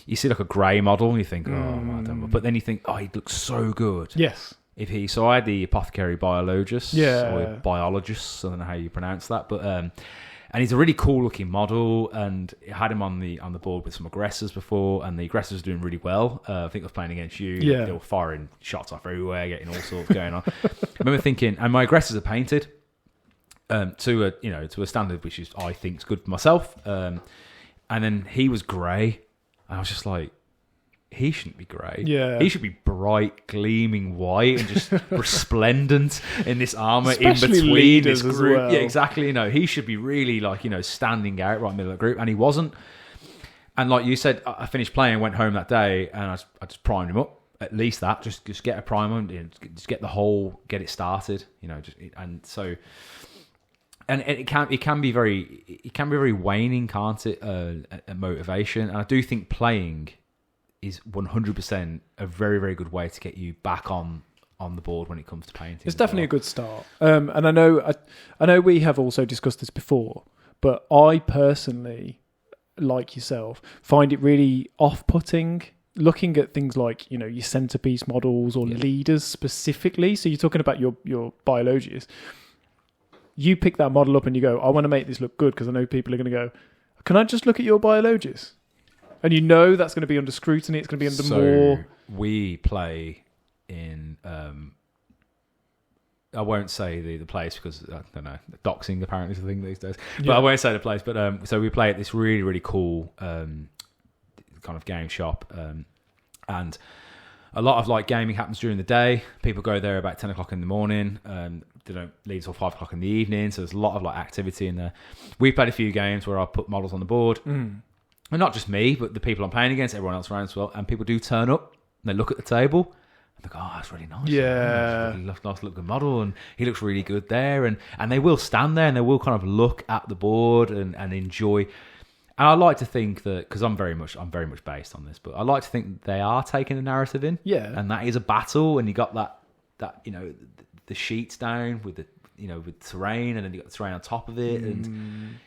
you see like a grey model and you think, I don't know. But then you think, he looks so good. Yes. So I had the Apothecary Biologist, Yeah. or Biologist, I don't know how you pronounce that, but and he's a really cool looking model, and I had him on the board with some aggressors before, and the aggressors were doing really well. I think I was playing against you. Yeah. They were firing shots off everywhere, getting all sorts going on. I remember thinking, and my aggressors are painted to a standard which is, I think, is good for myself. And then he was grey, and I was just like, he shouldn't be grey. Yeah. He should be bright, gleaming white and just resplendent in this armour, Especially in between leaders this as group. well. Yeah, exactly. He should be really standing out right in the middle of the group, and he wasn't. And like you said, I finished playing, went home that day, and I just primed him up. At least that, just get a primer, and just get it started. And it can be very waning, can't it? A motivation, and I do think playing is 100% a very, very good way to get you back on the board when it comes to painting. It's definitely a good start. And I know we have also discussed this before, but I personally, like yourself, find it really off-putting looking at things like, your centerpiece models or leaders specifically. So you're talking about your biologists. You pick that model up and you go, I want to make this look good because I know people are going to go, can I just look at your biologist? And that's going to be under scrutiny. It's going to be under more... We play in... I won't say the place because, I don't know, doxing apparently is a thing these days. But I won't say the place. But so we play at this really, really cool kind of game shop. And a lot of gaming happens during the day. People go there about 10 o'clock in the morning. They don't leave till 5 o'clock in the evening. So there's a lot of activity in there. We played a few games where I put models on the board. And not just me, but the people I'm playing against, everyone else around as well. And people do turn up, and they look at the table, and they go, that's really nice. Yeah. Really nice looking model, and he looks really good there. And they will stand there, and they will kind of look at the board and enjoy. And I like to think that, because I'm very much based on this, but I like to think they are taking a narrative in. Yeah. And that is a battle, and you got that the sheets down with with terrain, and then you got the terrain on top of it, and...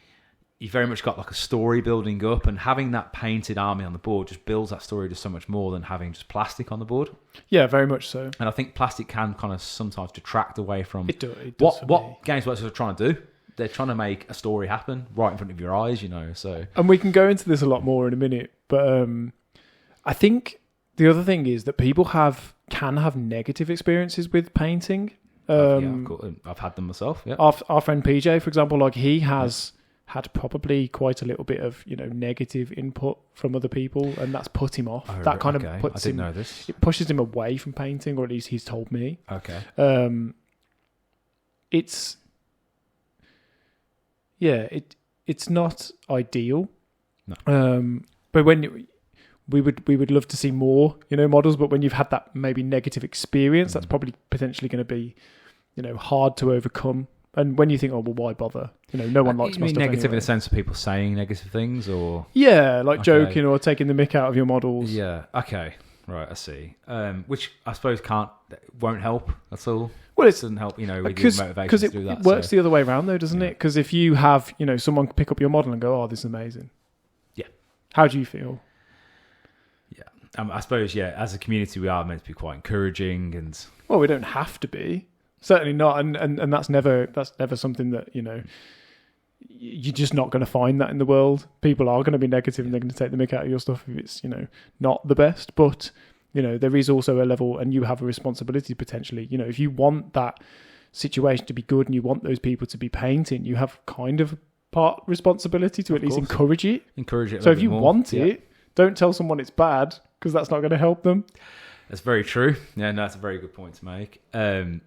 You've very much got a story building up, and having that painted army on the board just builds that story just so much more than having just plastic on the board. Yeah, very much so. And I think plastic can kind of sometimes detract away from it does what Games Workshop are trying to do. They're trying to make a story happen right in front of your eyes, So, and we can go into this a lot more in a minute, but I think the other thing is that people can have negative experiences with painting. I've had them myself. Yeah, our friend PJ, for example, he has. Had probably quite a little bit of negative input from other people, and that's put him off. That kind of puts him. I didn't know this. It pushes him away from painting, or at least he's told me. Okay. It's not ideal. No. But when we would love to see more models, but when you've had that maybe negative experience, that's probably potentially going to be hard to overcome. And when you think, well, why bother? No one likes my stuff negative anyway. in the sense of people saying negative things, or joking or taking the mick out of your models. Yeah. Okay. Right. I see. Which I suppose won't help. That's all. Well, it doesn't help. With your motivation to do that. It works the other way around, though, doesn't it? Because if you have someone pick up your model and go, "Oh, this is amazing." Yeah. How do you feel? Yeah. I suppose. Yeah. As a community, we are meant to be quite encouraging, and well, we don't have to be. Certainly not, and that's never something that, you know, you're just not going to find that in the world. People are going to be negative and they're going to take the mick out of your stuff if it's, you know, not the best. But, you know, there is also a level, and you have a responsibility potentially. You know, if you want that situation to be good and you want those people to be painting, you have kind of part responsibility to at least encourage it. Encourage it. So if you want it, don't tell someone it's bad, because that's not going to help them. That's very true. Yeah, no, that's a very good point to make. And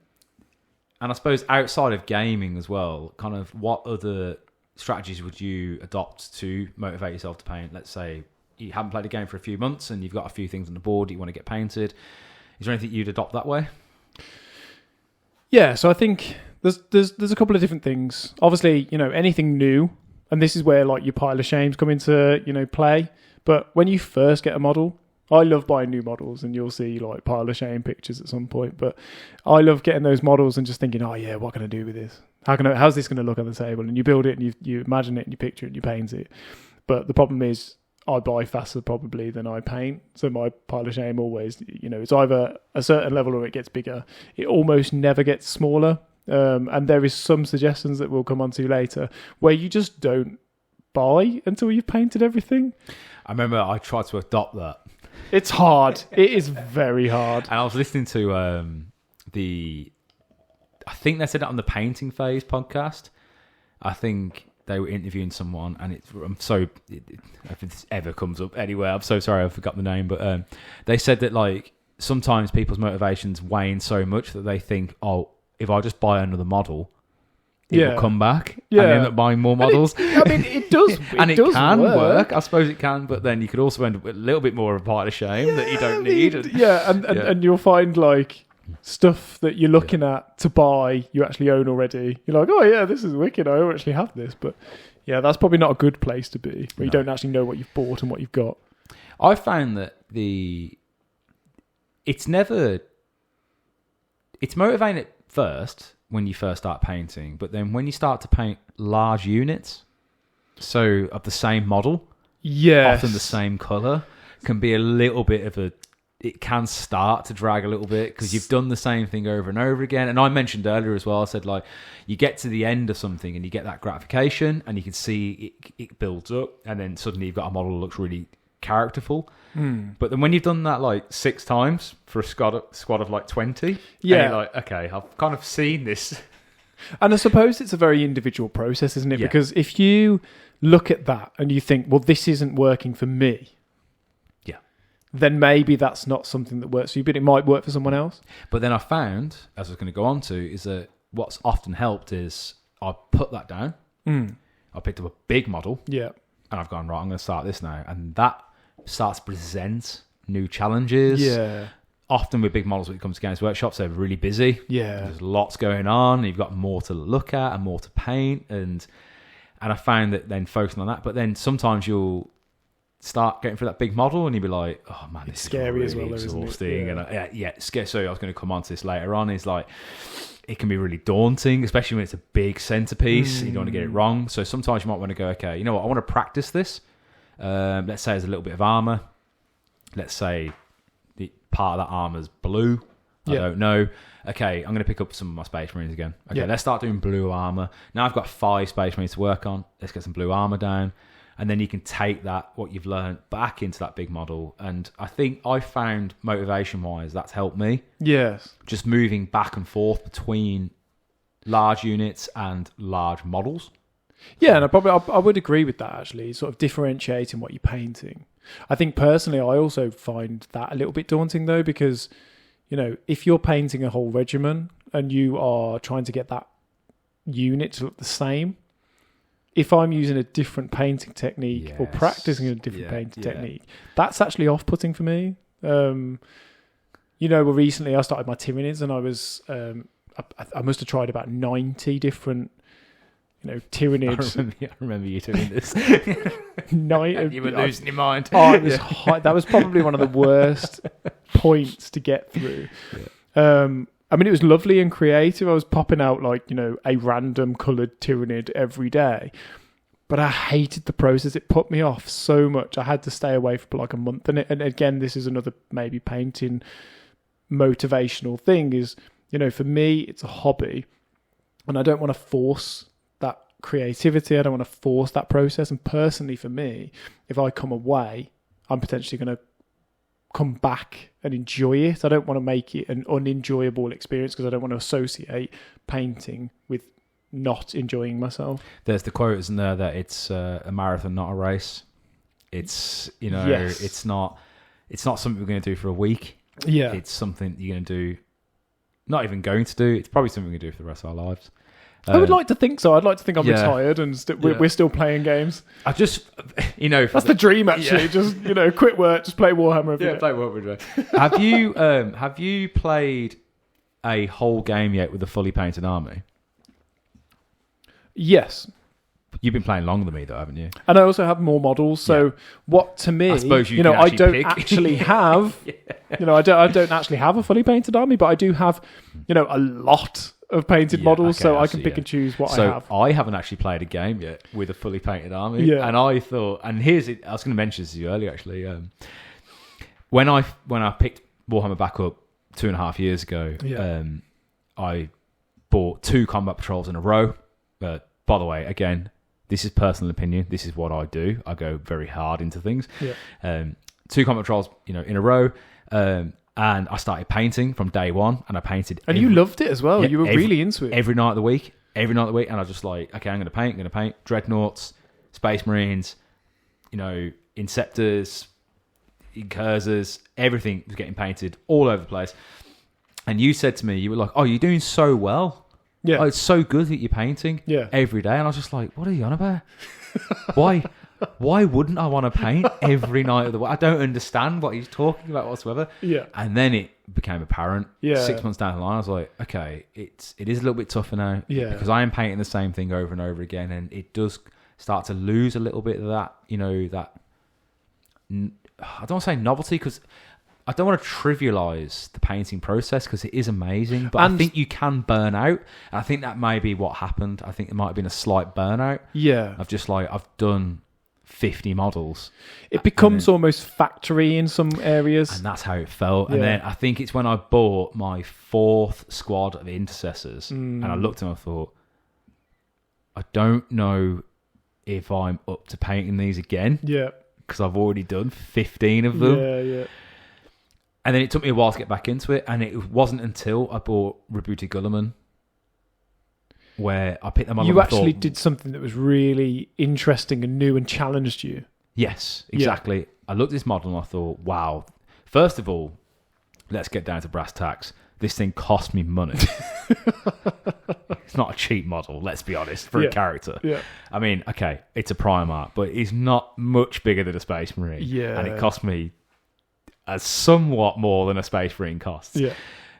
I suppose outside of gaming as well, kind of what other strategies would you adopt to motivate yourself to paint? Let's say you haven't played a game for a few months and you've got a few things on the board that you want to get painted. Is there anything you'd adopt that way? Yeah, so I think there's a couple of different things. Obviously, you know, anything new, and this is where like your pile of shames come into, you know, play. But when you first get a model, I love buying new models, and you'll see like pile of shame pictures at some point. But I love getting those models and just thinking, oh yeah, what can I do with this? How's this going to look on the table? And you build it, and you imagine it, and you picture it, and you paint it. But the problem is, I buy faster probably than I paint. So my pile of shame always, you know, it's either a certain level or it gets bigger. It almost never gets smaller. And there is some suggestions that we'll come on to later where you just don't buy until you've painted everything. I remember I tried to adopt that. It's hard. It is very hard. And I was listening to I think they said it on the Painting Phase podcast. I think they were interviewing someone, and if this ever comes up anywhere, I'm so sorry I forgot the name, but they said that like sometimes people's motivations wane so much that they think, oh, if I just buy another model, it will come back, and end up buying more models. It does. And it can work. I suppose it can, but then you could also end up with a little bit more of a pile of shame that you don't need. And you'll find like stuff that you're looking at to buy, you actually own already. You're like, oh yeah, this is wicked. I actually have this, but yeah, that's probably not a good place to be where you don't actually know what you've bought and what you've got. I found that it's motivating at first when you first start painting, but then when you start to paint large units, so of the same model, often the same colour, can be a little bit of it can start to drag a little bit because you've done the same thing over and over again. And I mentioned earlier as well, I said like you get to the end of something and you get that gratification and you can see it builds up, and then suddenly you've got a model that looks really characterful. But then when you've done that like 6 times for a squad of like 20, and you're like, okay, I've kind of seen this. And I suppose it's a very individual process, isn't it? Yeah. Because if you look at that and you think, well, this isn't working for me, then maybe that's not something that works for you, but it might work for someone else. But then I found, as I was going to go on to, is that what's often helped is I put that down. I picked up a big model. Yeah. And I've gone, right, I'm going to start this now. And that starts to present new challenges. Yeah. Often with big models when it comes to Games Workshops, they're really busy. Yeah. There's lots going on. You've got more to look at and more to paint. And I found that then focusing on that, but then sometimes you'll start getting through that big model and you'll be like, oh man, this is scary really as well, exhausting. Isn't it? And it's scary. So I was going to come on to this later on. Is like, it can be really daunting, especially when it's a big centerpiece. You don't want to get it wrong. So sometimes you might want to go, okay, you know what? I want to practice this. Let's say there's a little bit of armor. Let's say part of that armor's blue. I don't know. Okay, I'm going to pick up some of my Space Marines again. Okay, let's start doing blue armor. Now I've got 5 Space Marines to work on. Let's get some blue armor down. And then you can take what you've learned back into that big model. And I think I found motivation-wise, that's helped me. Yes. Just moving back and forth between large units and large models. Yeah, and I would agree with that, actually, sort of differentiating what you're painting. I think personally, I also find that a little bit daunting, though, because, you know, if you're painting a whole regiment and you are trying to get that unit to look the same, if I'm using a different painting technique or practicing a different painting technique, that's actually off-putting for me. You know, recently I started my Tyranids and I was, I must have tried about 90 different, you know, Tyranids. I remember you doing this. You were losing your mind. Oh, it was that was probably one of the worst points to get through. Yeah. I mean, it was lovely and creative. I was popping out like, you know, a random coloured Tyranid every day. But I hated the process. It put me off so much. I had to stay away for like a month. And again, this is another maybe painting motivational thing, is For me, it's a hobby, and I don't want to force that creativity. I don't want to force that process. And personally, for me, if I come away, I'm potentially going to come back and enjoy it. I don't want to make it an unenjoyable experience because I don't want to associate painting with not enjoying myself. There's the quote, isn't there, that it's a marathon, not a race. It's Yes. it's not something we're going to do for a week. Yeah. It's something you're going to do, not even going to do. It's probably something we're going to do for the rest of our lives. I would like to think so. I'd like to think I'm yeah. retired and we're still playing games. I just, that's the dream, actually. Yeah. Just, quit work, just play Warhammer every day. play Warhammer. Have you played a whole game yet with a fully painted army? Yes. You've been playing longer than me, though, haven't you? And I also have more models. So what to me, I suppose you I don't pick. actually have, I don't actually have a fully painted army, but I do have, a lot of painted models, so I can pick and choose what I have. So I haven't actually played a game yet with a fully painted army. Yeah. And I thought, I was going to mention this to you earlier, actually. When I picked Warhammer back up 2.5 years ago, I bought 2 combat patrols in a row. By the way, again, this is personal opinion. This is what I do. I go very hard into things. Yeah. 2 combat patrols, in a row. And I started painting from day one, and I painted. And you loved it as well. Yeah, you were really into it. Every night of the week. And I was just like, okay, I'm going to paint. Dreadnoughts, Space Marines, Inceptors, Incursors, everything was getting painted all over the place. And you said to me, you were like, oh, you're doing so well. Yeah. Oh, it's so good that you're painting every day. And I was just like, what are you on about? Why wouldn't I want to paint every night of the week? I don't understand what he's talking about whatsoever. Yeah. And then it became apparent. Yeah. 6 months down the line, I was like, okay, it is a little bit tougher now. Yeah. Because I am painting the same thing over and over again, and it does start to lose a little bit of that, I don't want to say novelty, because I don't want to trivialize the painting process, because it is amazing, but I think you can burn out. And I think that may be what happened. I think there might have been a slight burnout. Yeah. Of just like, I've done 50 models. It becomes almost factory in some areas. And that's how it felt. And then I think it's when I bought my 4th squad of intercessors, and I looked and I thought, I don't know if I'm up to painting these again. Yeah. Because I've already done 15 of them. Yeah. And then it took me a while to get back into it, and it wasn't until I bought Rebooted Gulliman where I picked them up. You actually did something that was really interesting and new and challenged you. Yes, exactly. Yeah. I looked at this model and I thought, wow. First of all, let's get down to brass tacks. This thing cost me money. It's not a cheap model, let's be honest, for a character. Yeah. I mean, okay, it's a Primarch, but it's not much bigger than a Space Marine. Yeah. And it cost me somewhat more than a Space Marine costs. Yeah.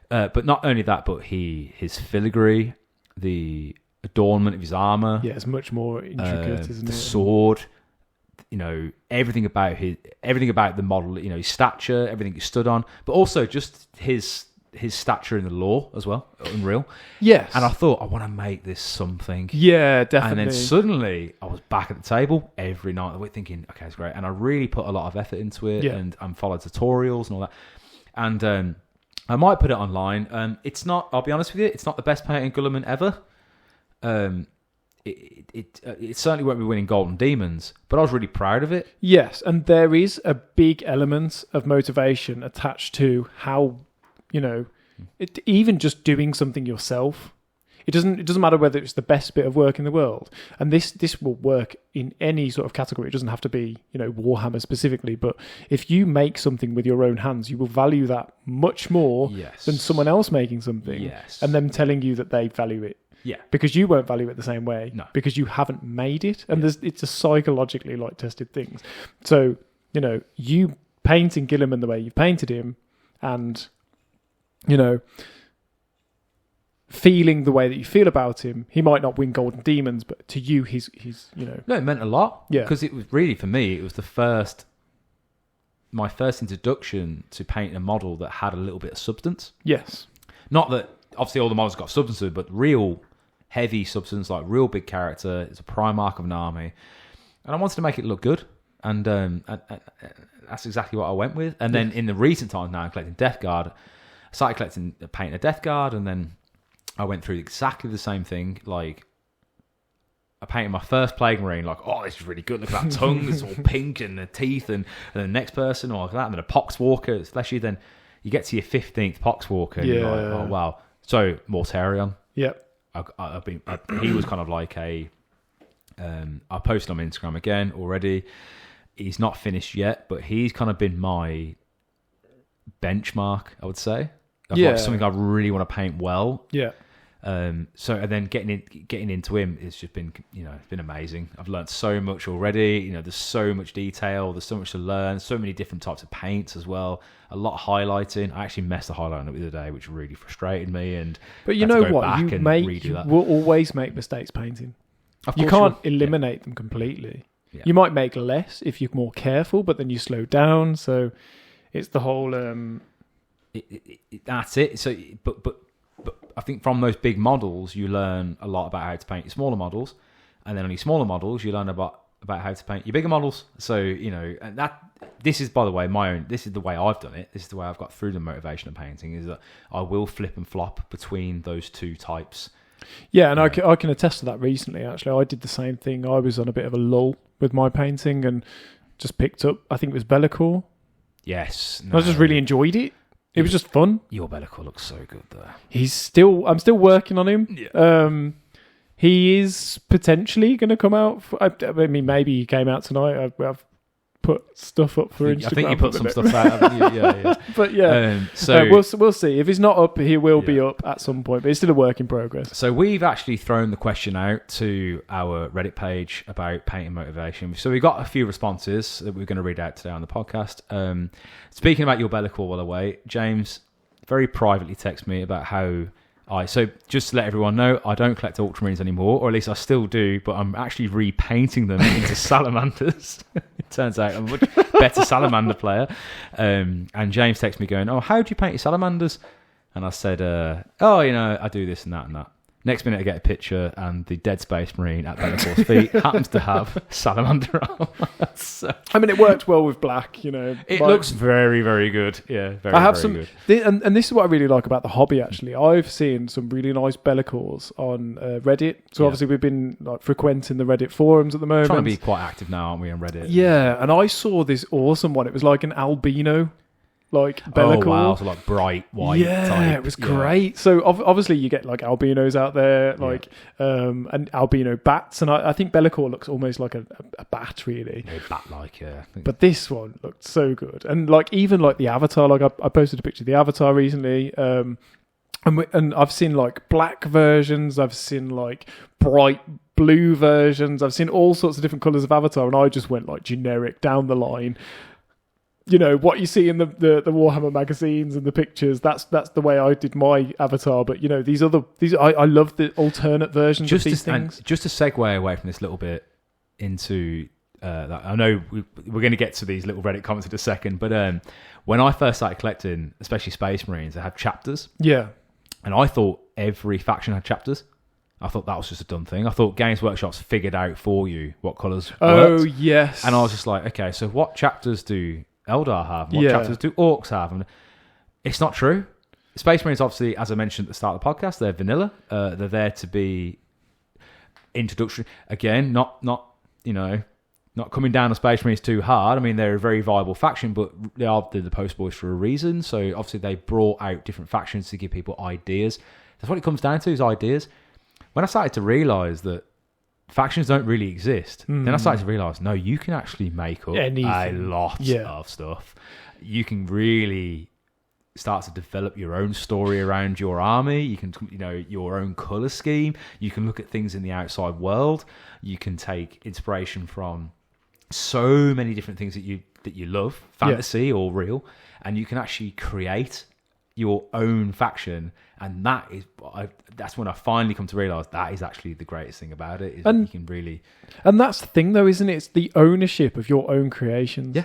But not only that, but his filigree, the adornment of his armor. Yeah, it's much more intricate, isn't it? The sword, everything about the model, his stature, everything he stood on, but also just his stature in the lore as well, unreal. Yes. And I thought, I want to make this something. Yeah, definitely. And then suddenly I was back at the table every night of the week thinking, okay, it's great. And I really put a lot of effort into it and followed tutorials and all that. And I might put it online. It's not, I'll be honest with you, it's not the best painting Gulliman ever. It certainly won't be winning Golden Demons, but I was really proud of it. Yes, and there is a big element of motivation attached to how, even just doing something yourself. It doesn't matter whether it's the best bit of work in the world, and this will work in any sort of category. It doesn't have to be Warhammer specifically, but if you make something with your own hands, you will value that much more than someone else making something and them telling you that they value it. Yeah, because you won't value it the same way. No, because you haven't made it, and it's a psychologically tested thing. So you painting Gilliman the way you've painted him, and feeling the way that you feel about him, he might not win Golden Demons, but to you, he's No, it meant a lot. Yeah, because it was really, for me, it was my first introduction to painting a model that had a little bit of substance. Yes, not that obviously all the models got substance to it, but real heavy substance, like real big character. It's a Primarch of an army, and I wanted to make it look good, and that's exactly what I went with. And then in the recent times now, collecting Death Guard, I started collecting painting a Death Guard, and then I went through exactly the same thing. Like, I painted my first Plague Marine, like, oh, this is really good. Look at that tongue, it's all pink, and the teeth, and the next person, or like that, and then a Poxwalker, especially then you get to your 15th Poxwalker, and you're like, oh, wow. So, Mortarion. Yep. He was kind of like a... I posted on Instagram again already. He's not finished yet, but he's kind of been my benchmark, I would say. Like something I really want to paint well. Yeah. And then getting into him, it's just been, it's been amazing. I've learned so much already. There's so much detail. There's so much to learn. So many different types of paints as well. A lot of highlighting. I actually messed the highlighting up the other day, which really frustrated me. But you know what? You will always make mistakes painting. You can't eliminate them completely. Yeah. You might make less if you're more careful, but then you slow down. So it's the whole. That's it. So, but I think from those big models, you learn a lot about how to paint your smaller models, and then on your smaller models, you learn about how to paint your bigger models. So and this is, by the way, this is the way I've done it. This is the way I've got through the motivation of painting. Is that I will flip and flop between those two types. Yeah, and I can attest to that recently, actually. I did the same thing. I was on a bit of a lull with my painting and just picked up, I think it was Bellicor. Yes. No. I just really enjoyed it. It was just fun. Your Bellicor looks so good there. I'm still working on him. Yeah. He is potentially going to come out. I mean, maybe he came out tonight. I've put stuff up for Instagram. I think you put some stuff out, haven't you? Yeah. But yeah, we'll see. If he's not up, he will be up at some point. But it's still a work in progress. So we've actually thrown the question out to our Reddit page about painting motivation. So we got a few responses that we're going to read out today on the podcast. Speaking about your Bellicor, by the way, James very privately texted me about how so just to let everyone know, I don't collect Ultramarines anymore, or at least I still do, but I'm actually repainting them into Salamanders. It turns out I'm a much better Salamander player. And James texted me going, oh, how do you paint your Salamanders? And I said, I do this and that and that. Next minute I get a picture and the Dead Space Marine at Bellicor's feet happens to have Salamander armor. So, I mean, it worked well with black, It looks very, very good. Yeah, very good. And this is what I really like about the hobby, actually. I've seen some really nice Bellicors on Reddit. So obviously we've been frequenting the Reddit forums at the moment. Trying to be quite active now, aren't we, on Reddit? Yeah, and I saw this awesome one. It was like an albino Bellicor. Oh wow, so bright white type. It was great. So obviously you get albinos out there, and albino bats, and I think Bellicor looks almost like a bat, really. Yeah, bat-like, yeah. But this one looked so good, and even the avatar. I posted a picture of the avatar recently, and I've seen black versions. I've seen bright blue versions. I've seen all sorts of different colours of avatar, and I just went generic down the line. What you see in the Warhammer magazines and the pictures, that's the way I did my avatar. But I love the alternate versions of these things. Just to segue away from this little bit into that, I know we're going to get to these little Reddit comments in a second, but when I first started collecting, especially Space Marines, they have chapters. Yeah, and I thought every faction had chapters. I thought that was just a dumb thing. I thought Games Workshop's figured out for you what colours worked. Oh, yes. And I was just like, okay, so what chapters do Eldar have? What chapters do Orcs have? And it's not true. Space Marines, obviously, as I mentioned at the start of the podcast, they're vanilla. They're there to be introductory. Again, not coming down on Space Marines too hard. I mean, they're a very viable faction, but they're the post boys for a reason. So obviously they brought out different factions to give people ideas. That's what it comes down to, is ideas. When I started to realise that factions don't really exist, then I started to realise, no, you can actually make up a lot of stuff. You can really start to develop your own story around your army. You can, your own colour scheme. You can look at things in the outside world. You can take inspiration from so many different things that you love, fantasy or real, and you can actually create your own faction. And that's when I finally come to realise that is actually the greatest thing about it, is that you can really... And that's the thing, though, isn't it? It's the ownership of your own creations. Yeah.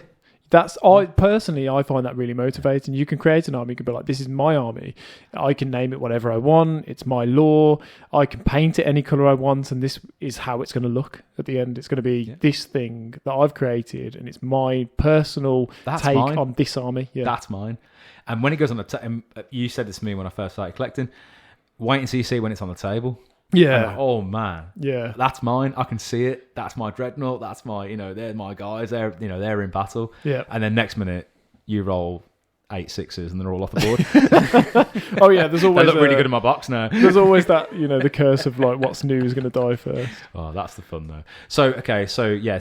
I find that really motivating. You can create an army. You can be like, this is my army. I can name it whatever I want. It's my lore. I can paint it any color I want, and this is how it's going to look at the end. It's going to be this thing that I've created, and it's my personal take on this army. Yeah, that's mine. And when it goes on you said this to me when I first started collecting. Wait until you see when it's on the table. Yeah. Like, oh man. Yeah. That's mine. I can see it. That's my dreadnought. That's my, they're my guys. They're in battle. Yeah. And then next minute you roll 8 6s and they're all off the board. Oh yeah, there's always they look really good in my box now. There's always that, the curse of like what's new is going to die first. Oh, that's the fun though. So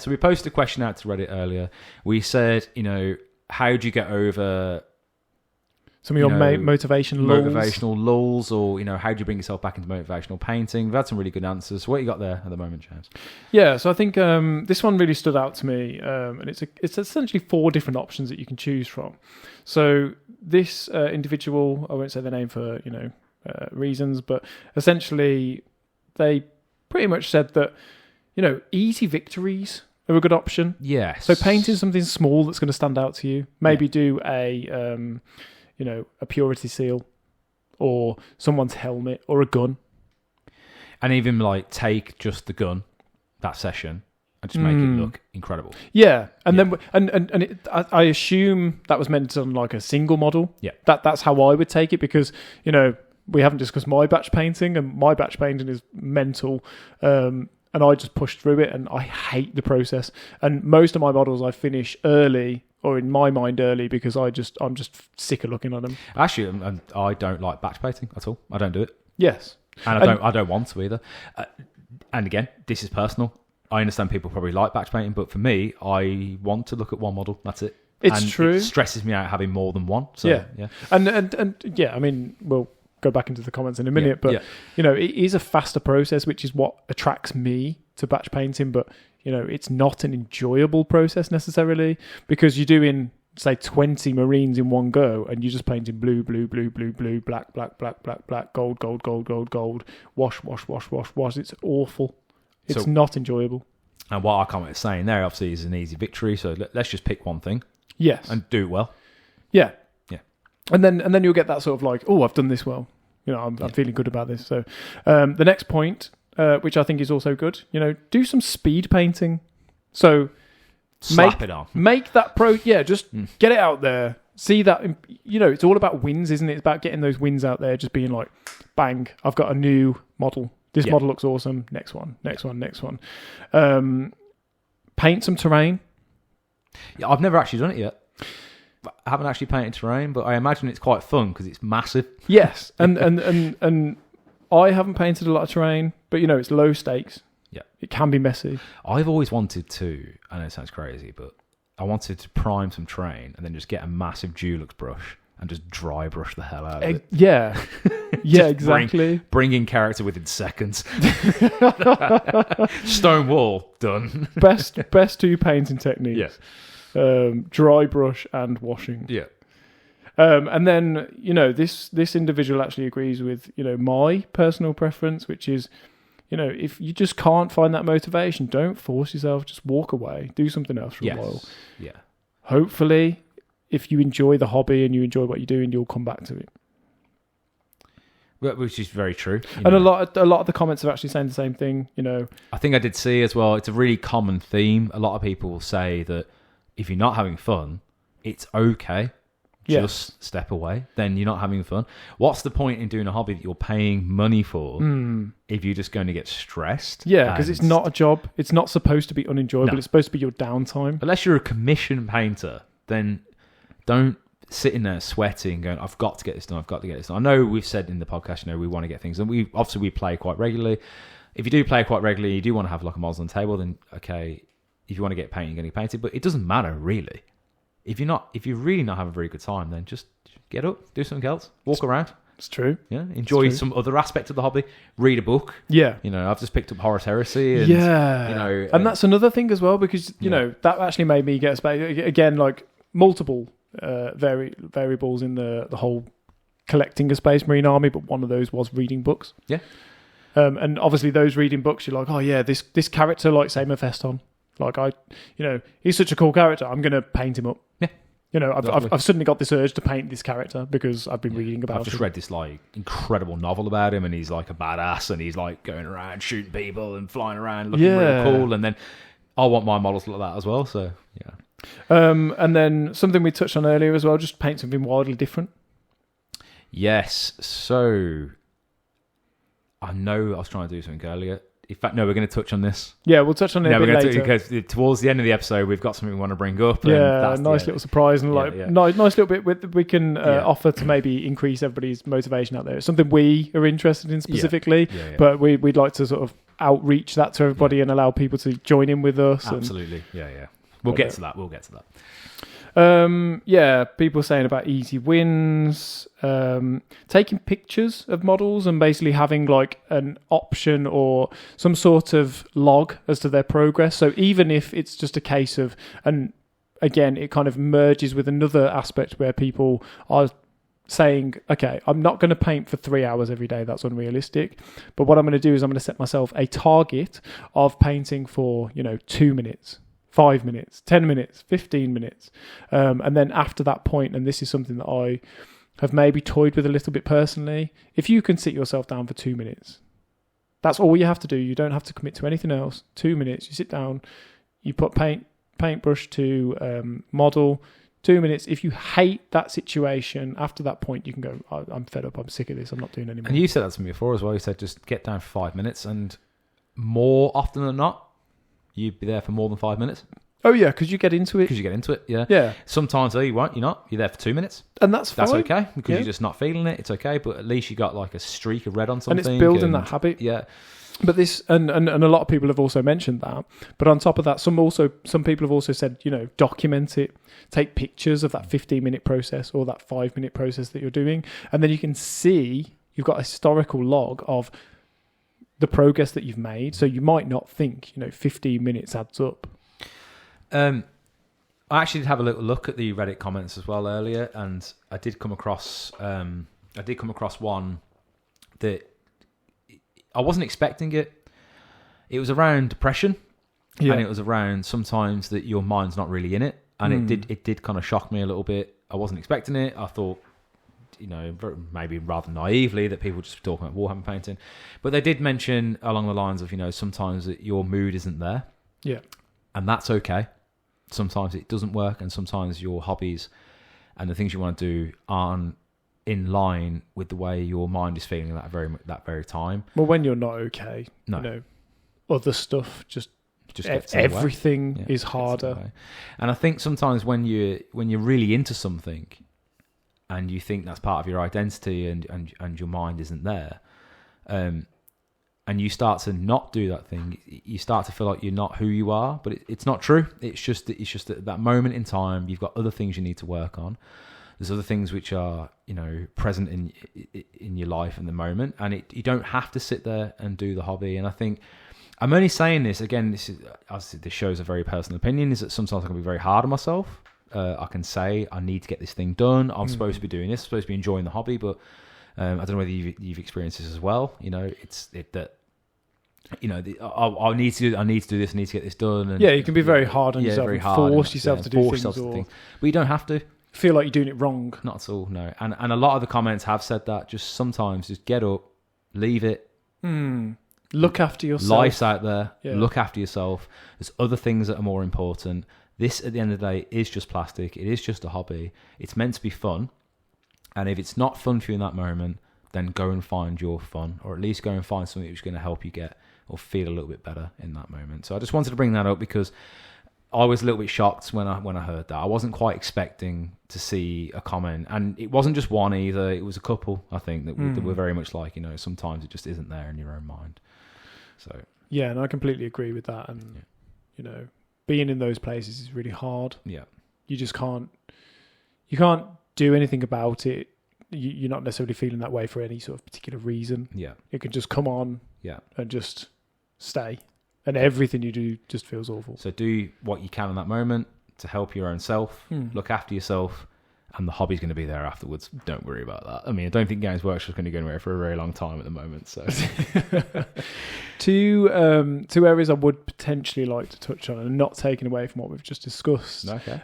we posted a question out to Reddit earlier. We said, how do you get over some of your motivational lulls, or how do you bring yourself back into motivational painting? We've had some really good answers. What you got there at the moment, James? Yeah, so I think this one really stood out to me, and it's essentially 4 different options that you can choose from. So this individual, I won't say their name for reasons, but essentially they pretty much said that easy victories are a good option. Yes. So painting something small that's going to stand out to you. Maybe do a purity seal, or someone's helmet, or a gun. And even like take just the gun that session and just make it look incredible. Yeah, then I assume that was meant on like a single model. Yeah, that's how I would take it, because we haven't discussed my batch painting, and my batch painting is mental. And I just pushed through it, and I hate the process. And most of my models I finish early, or in my mind early, because I'm just sick of looking at them. Actually, I don't like batch painting at all. I don't do it. Yes, and I don't want to either. And again, this is personal. I understand people probably like batch painting, but for me, I want to look at one model. That's it. It's true. It stresses me out having more than one. So, yeah. And yeah, I mean, we'll go back into the comments in a minute, but it is a faster process, which is what attracts me to batch painting. But it's not an enjoyable process necessarily, because you're doing, say, 20 Marines in one go, and you're just painting blue, blue, blue, blue, blue, black, black, black, black, black, gold, gold, gold, gold, gold, wash, wash, wash, wash, wash. It's awful. It's not enjoyable. And what our comment is saying there, obviously, is an easy victory. So let's just pick one thing. Yes. And do it well. Yeah. Yeah. And then you'll get that sort of like, oh, I've done this well. I'm feeling good about this. So the next point, which I think is also good, do some speed painting. So slap it on. Make that just get it out there. See that, it's all about wins, isn't it? It's about getting those wins out there, just being like, bang, I've got a new model. This model looks awesome. Next one. Paint some terrain. Yeah, I've never actually done it yet. I haven't actually painted terrain, but I imagine it's quite fun because it's massive. Yes, and I haven't painted a lot of terrain, but it's low stakes. Yeah, it can be messy. I've always wanted to. I know it sounds crazy, but I wanted to prime some terrain and then just get a massive Dulux brush and just dry brush the hell out of it. Yeah. Yeah, exactly. Bring in character within seconds. Stone wall, done. Best 2 painting techniques. Yeah. Dry brush and washing. Yeah. And then, this individual actually agrees with, my personal preference, which is, if you just can't find that motivation, don't force yourself. Just walk away. Do something else for a while. Yeah. Hopefully, if you enjoy the hobby and you enjoy what you're doing, you'll come back to it. Which is very true. And a lot of the comments are actually saying the same thing, I think I did see as well, it's a really common theme. A lot of people say that if you're not having fun, it's okay. Just step away. Then you're not having fun. What's the point in doing a hobby that you're paying money for if you're just going to get stressed? Yeah, because it's not a job. It's not supposed to be unenjoyable. No. It's supposed to be your downtime. Unless you're a commission painter, then don't sit in there sweating going, I've got to get this done. I know we've said in the podcast, we want to get things done. We play quite regularly. If you do play quite regularly, you do want to have like a models on the table, then okay, if you want to get painted, you're going to get painted. But it doesn't matter really. If you're really not having a very good time, then just get up, do something else, walk around. It's true. Yeah, enjoy some other aspect of the hobby. Read a book. Yeah, I've just picked up Horus Heresy. And, and that's another thing as well, because that actually made me get again like multiple variables in the whole collecting a Space Marine army, but one of those was reading books. Yeah, and obviously those reading books, you're like, oh yeah, this character like say Mephiston. Like he's such a cool character. I'm going to paint him up. Yeah. I've suddenly got this urge to paint this character because I've been reading about. I've just read this like incredible novel about him, and he's like a badass, and he's like going around shooting people and flying around, looking real cool. And then I want my models like that as well. So yeah. And then something we touched on earlier as well, just paint something wildly different. Yes. So I know I was trying to do something earlier. In fact, no, we're going to touch on this. Yeah, we'll touch on it a bit later. Because towards the end of the episode, we've got something we want to bring up. Yeah, and nice little surprise and nice little bit we can offer to maybe increase everybody's motivation out there. It's something we are interested in specifically, but we'd like to sort of outreach that to everybody and allow people to join in with us. Absolutely, yeah. We'll get to that. People saying about easy wins, taking pictures of models and basically having like an option or some sort of log as to their progress. So even if it's just a case of, and again, it kind of merges with another aspect where people are saying, okay, I'm not going to paint for 3 hours every day. That's unrealistic. But what I'm going to do is I'm going to set myself a target of painting for, 2 minutes. 5 minutes, 10 minutes, 15 minutes. And then after that point, and this is something that I have maybe toyed with a little bit personally, if you can sit yourself down for 2 minutes, that's all you have to do. You don't have to commit to anything else. 2 minutes, you sit down, you put paintbrush to model, 2 minutes. If you hate that situation, after that point, you can go, I'm fed up, I'm sick of this, I'm not doing anymore. And you said that to me before as well. You said just get down for 5 minutes, and more often than not, you'd be there for more than 5 minutes. Oh yeah, because you get into it. Yeah. Sometimes you won't. You're not. You're there for 2 minutes, and that's fine. That's okay because you're just not feeling it. It's okay, but at least you got like a streak of red on something, and it's building that habit. Yeah. But this, and a lot of people have also mentioned that. But on top of that, some people have also said, document it, take pictures of that 15-minute process or that 5-minute process that you're doing, and then you can see you've got a historical log of the progress that you've made. So you might not think, 15 minutes adds up. I actually did have a little look at the Reddit comments as well earlier, and I did come across one that I wasn't expecting it. It was around depression, and it was around sometimes that your mind's not really in it, and it did kind of shock me a little bit. I wasn't expecting it. I thought, maybe rather naively, that people just talking about Warhammer painting. But they did mention along the lines of, sometimes that your mood isn't there. Yeah. And that's okay. Sometimes it doesn't work, and sometimes your hobbies and the things you want to do aren't in line with the way your mind is feeling at that very time. Well, when you're not okay, other stuff just gets everything is harder. And I think sometimes when you're really into something, and you think that's part of your identity, and your mind isn't there, and you start to not do that thing, you start to feel like you're not who you are. But it's not true. It's just that at that moment in time, you've got other things you need to work on. There's other things which are present in your life in the moment, and you don't have to sit there and do the hobby. And I think I'm only saying this again. This shows a very personal opinion. Is that sometimes I can be very hard on myself. I can say I need to get this thing done. I'm supposed to be doing this. I'm supposed to be enjoying the hobby, but I don't know whether you've experienced this as well. I need to do this. I need to get this done. And, you can be very hard on yourself. Force yourself to do things, but you don't have to. Feel like you're doing it wrong. Not at all. No, and a lot of the comments have said that. Just sometimes, just get up, leave it. Look after yourself. Life's out there. Yeah. Look after yourself. There's other things that are more important. This, at the end of the day, is just plastic. It is just a hobby. It's meant to be fun. And if it's not fun for you in that moment, then go and find your fun, or at least go and find something which is going to help you get or feel a little bit better in that moment. So I just wanted to bring that up because I was a little bit shocked when I heard that. I wasn't quite expecting to see a comment. And it wasn't just one either. It was a couple, I think, that were very much like, sometimes it just isn't there in your own mind. So yeah, and I completely agree with that. And, being in those places is really hard. Yeah. You just can't do anything about it. You're not necessarily feeling that way for any sort of particular reason. Yeah. It can just come on and just stay. And everything you do just feels awful. So do what you can in that moment to help your own self, look after yourself, and the hobby's going to be there afterwards. Don't worry about that. I mean, I don't think Games Workshop's going to go anywhere for a very long time at the moment. So, two areas I would potentially like to touch on, and not taking away from what we've just discussed. Okay.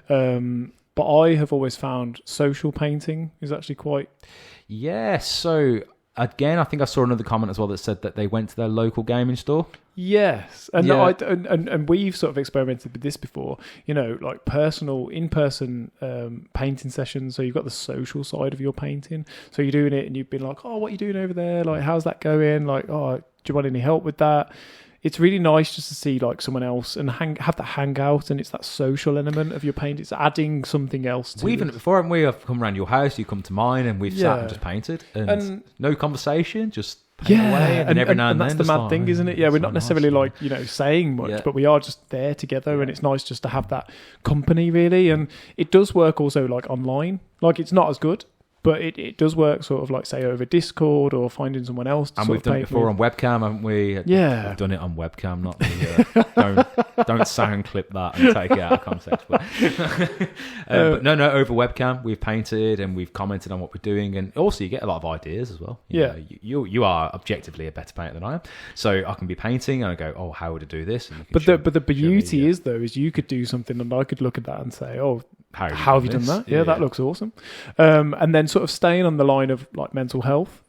But I have always found social painting is actually quite... Yeah, so again, I think I saw another comment as well that said that they went to their local gaming store. Yes, and Yeah. and we've sort of experimented with this before, like personal, in-person painting sessions. So you've got the social side of your painting. So you're doing it and you've been like, oh, what are you doing over there? Like, how's that going? Like, oh, do you want any help with that? It's really nice just to see like someone else and have that hangout, and it's that social element of your paint. It's adding something else to Even before, haven't we? I've come around your house, you come to mine, and we've sat and just painted, and no conversation, just paint away, and every now and then. That's the mad thing, isn't it? Yeah, we're not necessarily saying much, but we are just there together, and it's nice just to have that company, really. And it does work also like online. Like, it's not as good, but it does work sort of like, say, over Discord or finding someone else to and we've done it before on webcam, haven't we? Yeah. We've done it on webcam, not the... don't sound clip that and take it out of context. But no, over webcam, we've painted and we've commented on what we're doing. And also you get a lot of ideas as well. You are objectively a better painter than I am. So I can be painting and I go, oh, how would I do this? And but the beauty is, though, is you could do something and I could look at that and say, oh, how have you done that? Yeah, that looks awesome. And then sort of staying on the line of like mental health,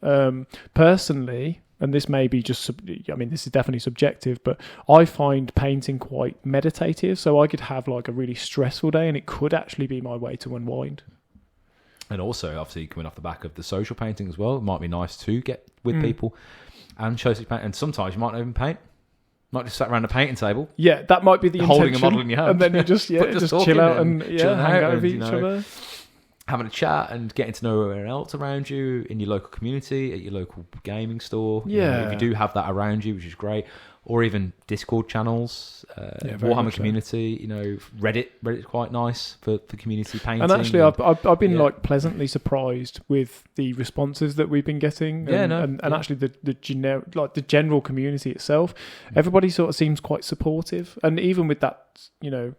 personally, and this may be just, this is definitely subjective, but I find painting quite meditative. So I could have like a really stressful day and it could actually be my way to unwind. And also, obviously, coming off the back of the social painting as well, it might be nice to get with people and show some paint. And sometimes you might not even paint. Not just sat around a painting table. Yeah, that might be the holding intention. a model in your hand. And then you just chill out and hang out with each other. Having a chat and getting to know everyone else around you in your local community, at your local gaming store. Yeah. If you do have that around you, which is great. Or even Discord channels, Warhammer community, Reddit's quite nice for community painting. And actually, I've been like pleasantly surprised with the responses that we've been getting. And actually the general community itself, everybody sort of seems quite supportive. And even with that, a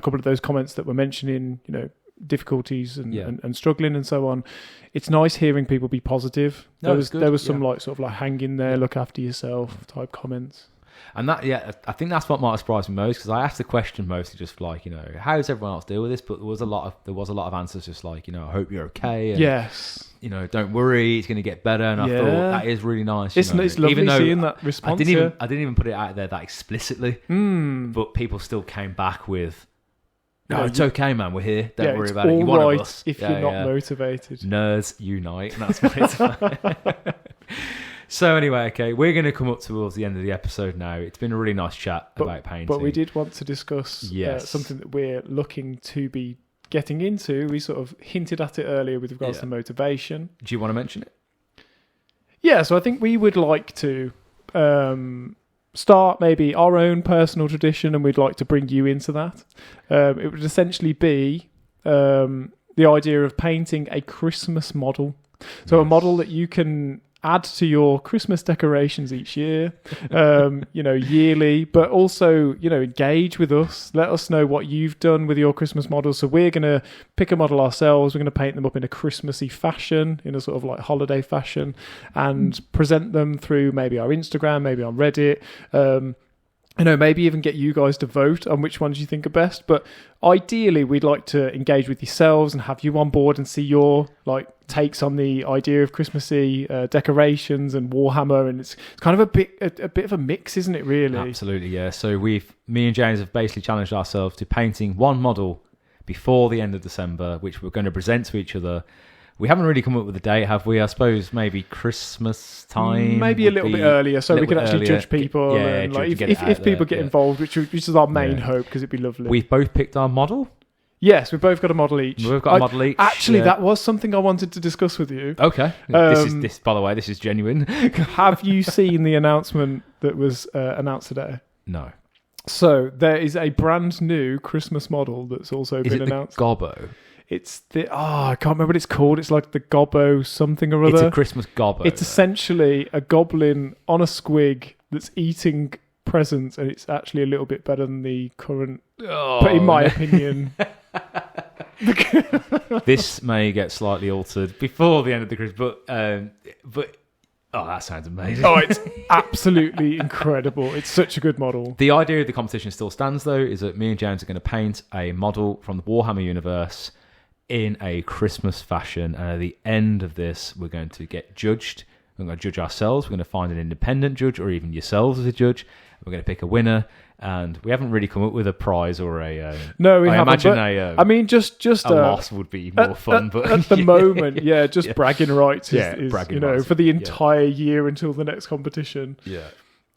couple of those comments that were mentioning, difficulties and struggling and so on, it's nice hearing people be positive. There was some like sort of like hang in there, look after yourself type comments. And that, I think that's what might have surprised me most, because I asked the question mostly just like, how does everyone else deal with this? But there was a lot of answers just like, I hope you're okay. And, yes. Don't worry, it's going to get better. And I thought that is really nice. It's lovely even seeing that response. I didn't even put it out there that explicitly, but people still came back with, no, it's okay, man. We're here. Don't worry about it. You're one of us. If you're not motivated. Nerds unite. And that's what it's So anyway, okay, we're going to come up towards the end of the episode now. It's been a really nice chat about painting. But we did want to discuss something that we're looking to be getting into. We sort of hinted at it earlier with regards to motivation. Do you want to mention it? Yeah, so I think we would like to start maybe our own personal tradition, and we'd like to bring you into that. It would essentially be the idea of painting a Christmas model. So a model that you can add to your Christmas decorations each year, yearly, but also, engage with us. Let us know what you've done with your Christmas models. So we're going to pick a model ourselves. We're going to paint them up in a Christmassy fashion, in a sort of like holiday fashion, and present them through maybe our Instagram, maybe on Reddit. Maybe even get you guys to vote on which ones you think are best. But ideally, we'd like to engage with yourselves and have you on board and see your takes on the idea of Christmassy decorations and Warhammer. And it's kind of a bit of a mix, isn't it? Really, absolutely, yeah. So me and James have basically challenged ourselves to painting one model before the end of December, which we're going to present to each other. We haven't really come up with a date, have we? I suppose maybe Christmas time. Maybe a little bit earlier, so we can actually judge people. If people get involved, which is our main hope, because it'd be lovely. We've both picked our model. Yes, we've both got a model each. We've got a model each. Actually, that was something I wanted to discuss with you. Okay. This, by the way, this is genuine. Have you seen the announcement that was announced today? No. So there is a brand new Christmas model that's also been announced. The Gobbo? It's I can't remember what it's called. It's like the Gobbo something or other. It's a Christmas Gobbo. It's essentially a goblin on a squig that's eating presents, and it's actually a little bit better than the current, in my opinion. This may get slightly altered before the end of the Christmas, but oh, that sounds amazing. Oh, it's absolutely incredible. It's such a good model. The idea of the competition still stands, though, is that me and James are going to paint a model from the Warhammer universe in a Christmas fashion. And at the end of this, we're going to get judged. We're going to judge ourselves. We're going to find an independent judge, or even yourselves as a judge. We're going to pick a winner. And we haven't really come up with a prize or a... no, we haven't. Imagine I mean, just a loss would be more fun. But at the moment, just bragging rights is bragging rights. for the entire year until the next competition. Yeah.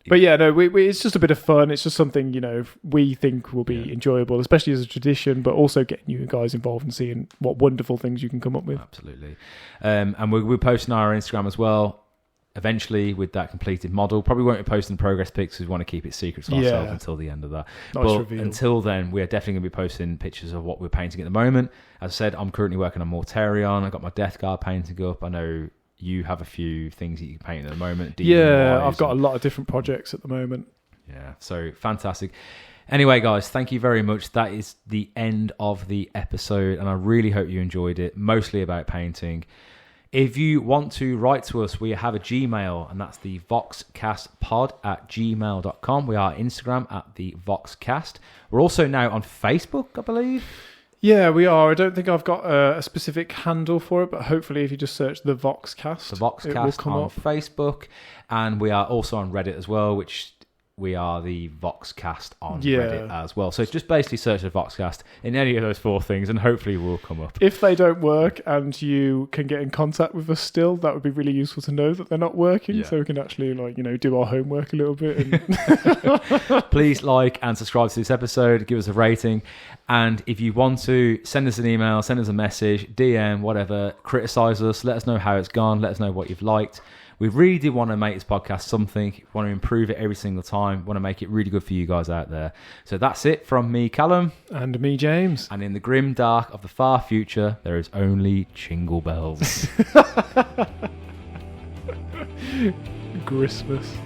But it's just a bit of fun. It's just something, we think will be enjoyable, especially as a tradition, but also getting you guys involved and seeing what wonderful things you can come up with. Absolutely. And we're posting on our Instagram as well. Eventually, with that completed model, probably won't be posting progress pics because we want to keep it secret to ourselves until the end of that. But until then, we are definitely going to be posting pictures of what we're painting at the moment. As I said, I'm currently working on Mortarion. I've got my Death Guard painting up. I know you have a few things that you can paint at the moment. I've got a lot of different projects at the moment. Yeah, so fantastic. Anyway, guys, thank you very much. That is the end of the episode, and I really hope you enjoyed it, mostly about painting. If you want to write to us, we have a Gmail, and that's the voxcastpod@gmail.com. We are Instagram at the Voxcast. We're also now on Facebook, I believe. Yeah, we are. I don't think I've got a specific handle for it, but hopefully if you just search the Voxcast, it will come on Facebook. And we are also on Reddit as well, which we are the Voxcast on Reddit as well. So just basically search the Voxcast in any of those four things, and hopefully we'll come up. If they don't work and you can get in contact with us still, that would be really useful to know that they're not working, so we can actually do our homework a little bit. And please like and subscribe to this episode, give us a rating, and if you want to, send us an email, send us a message, DM, whatever, criticize us, let us know how it's gone, let us know what you've liked. We really do want to make this podcast something. We want to improve it every single time. We want to make it really good for you guys out there. So that's it from me, Callum. And me, James. And in the grim dark of the far future, there is only jingle bells. Christmas.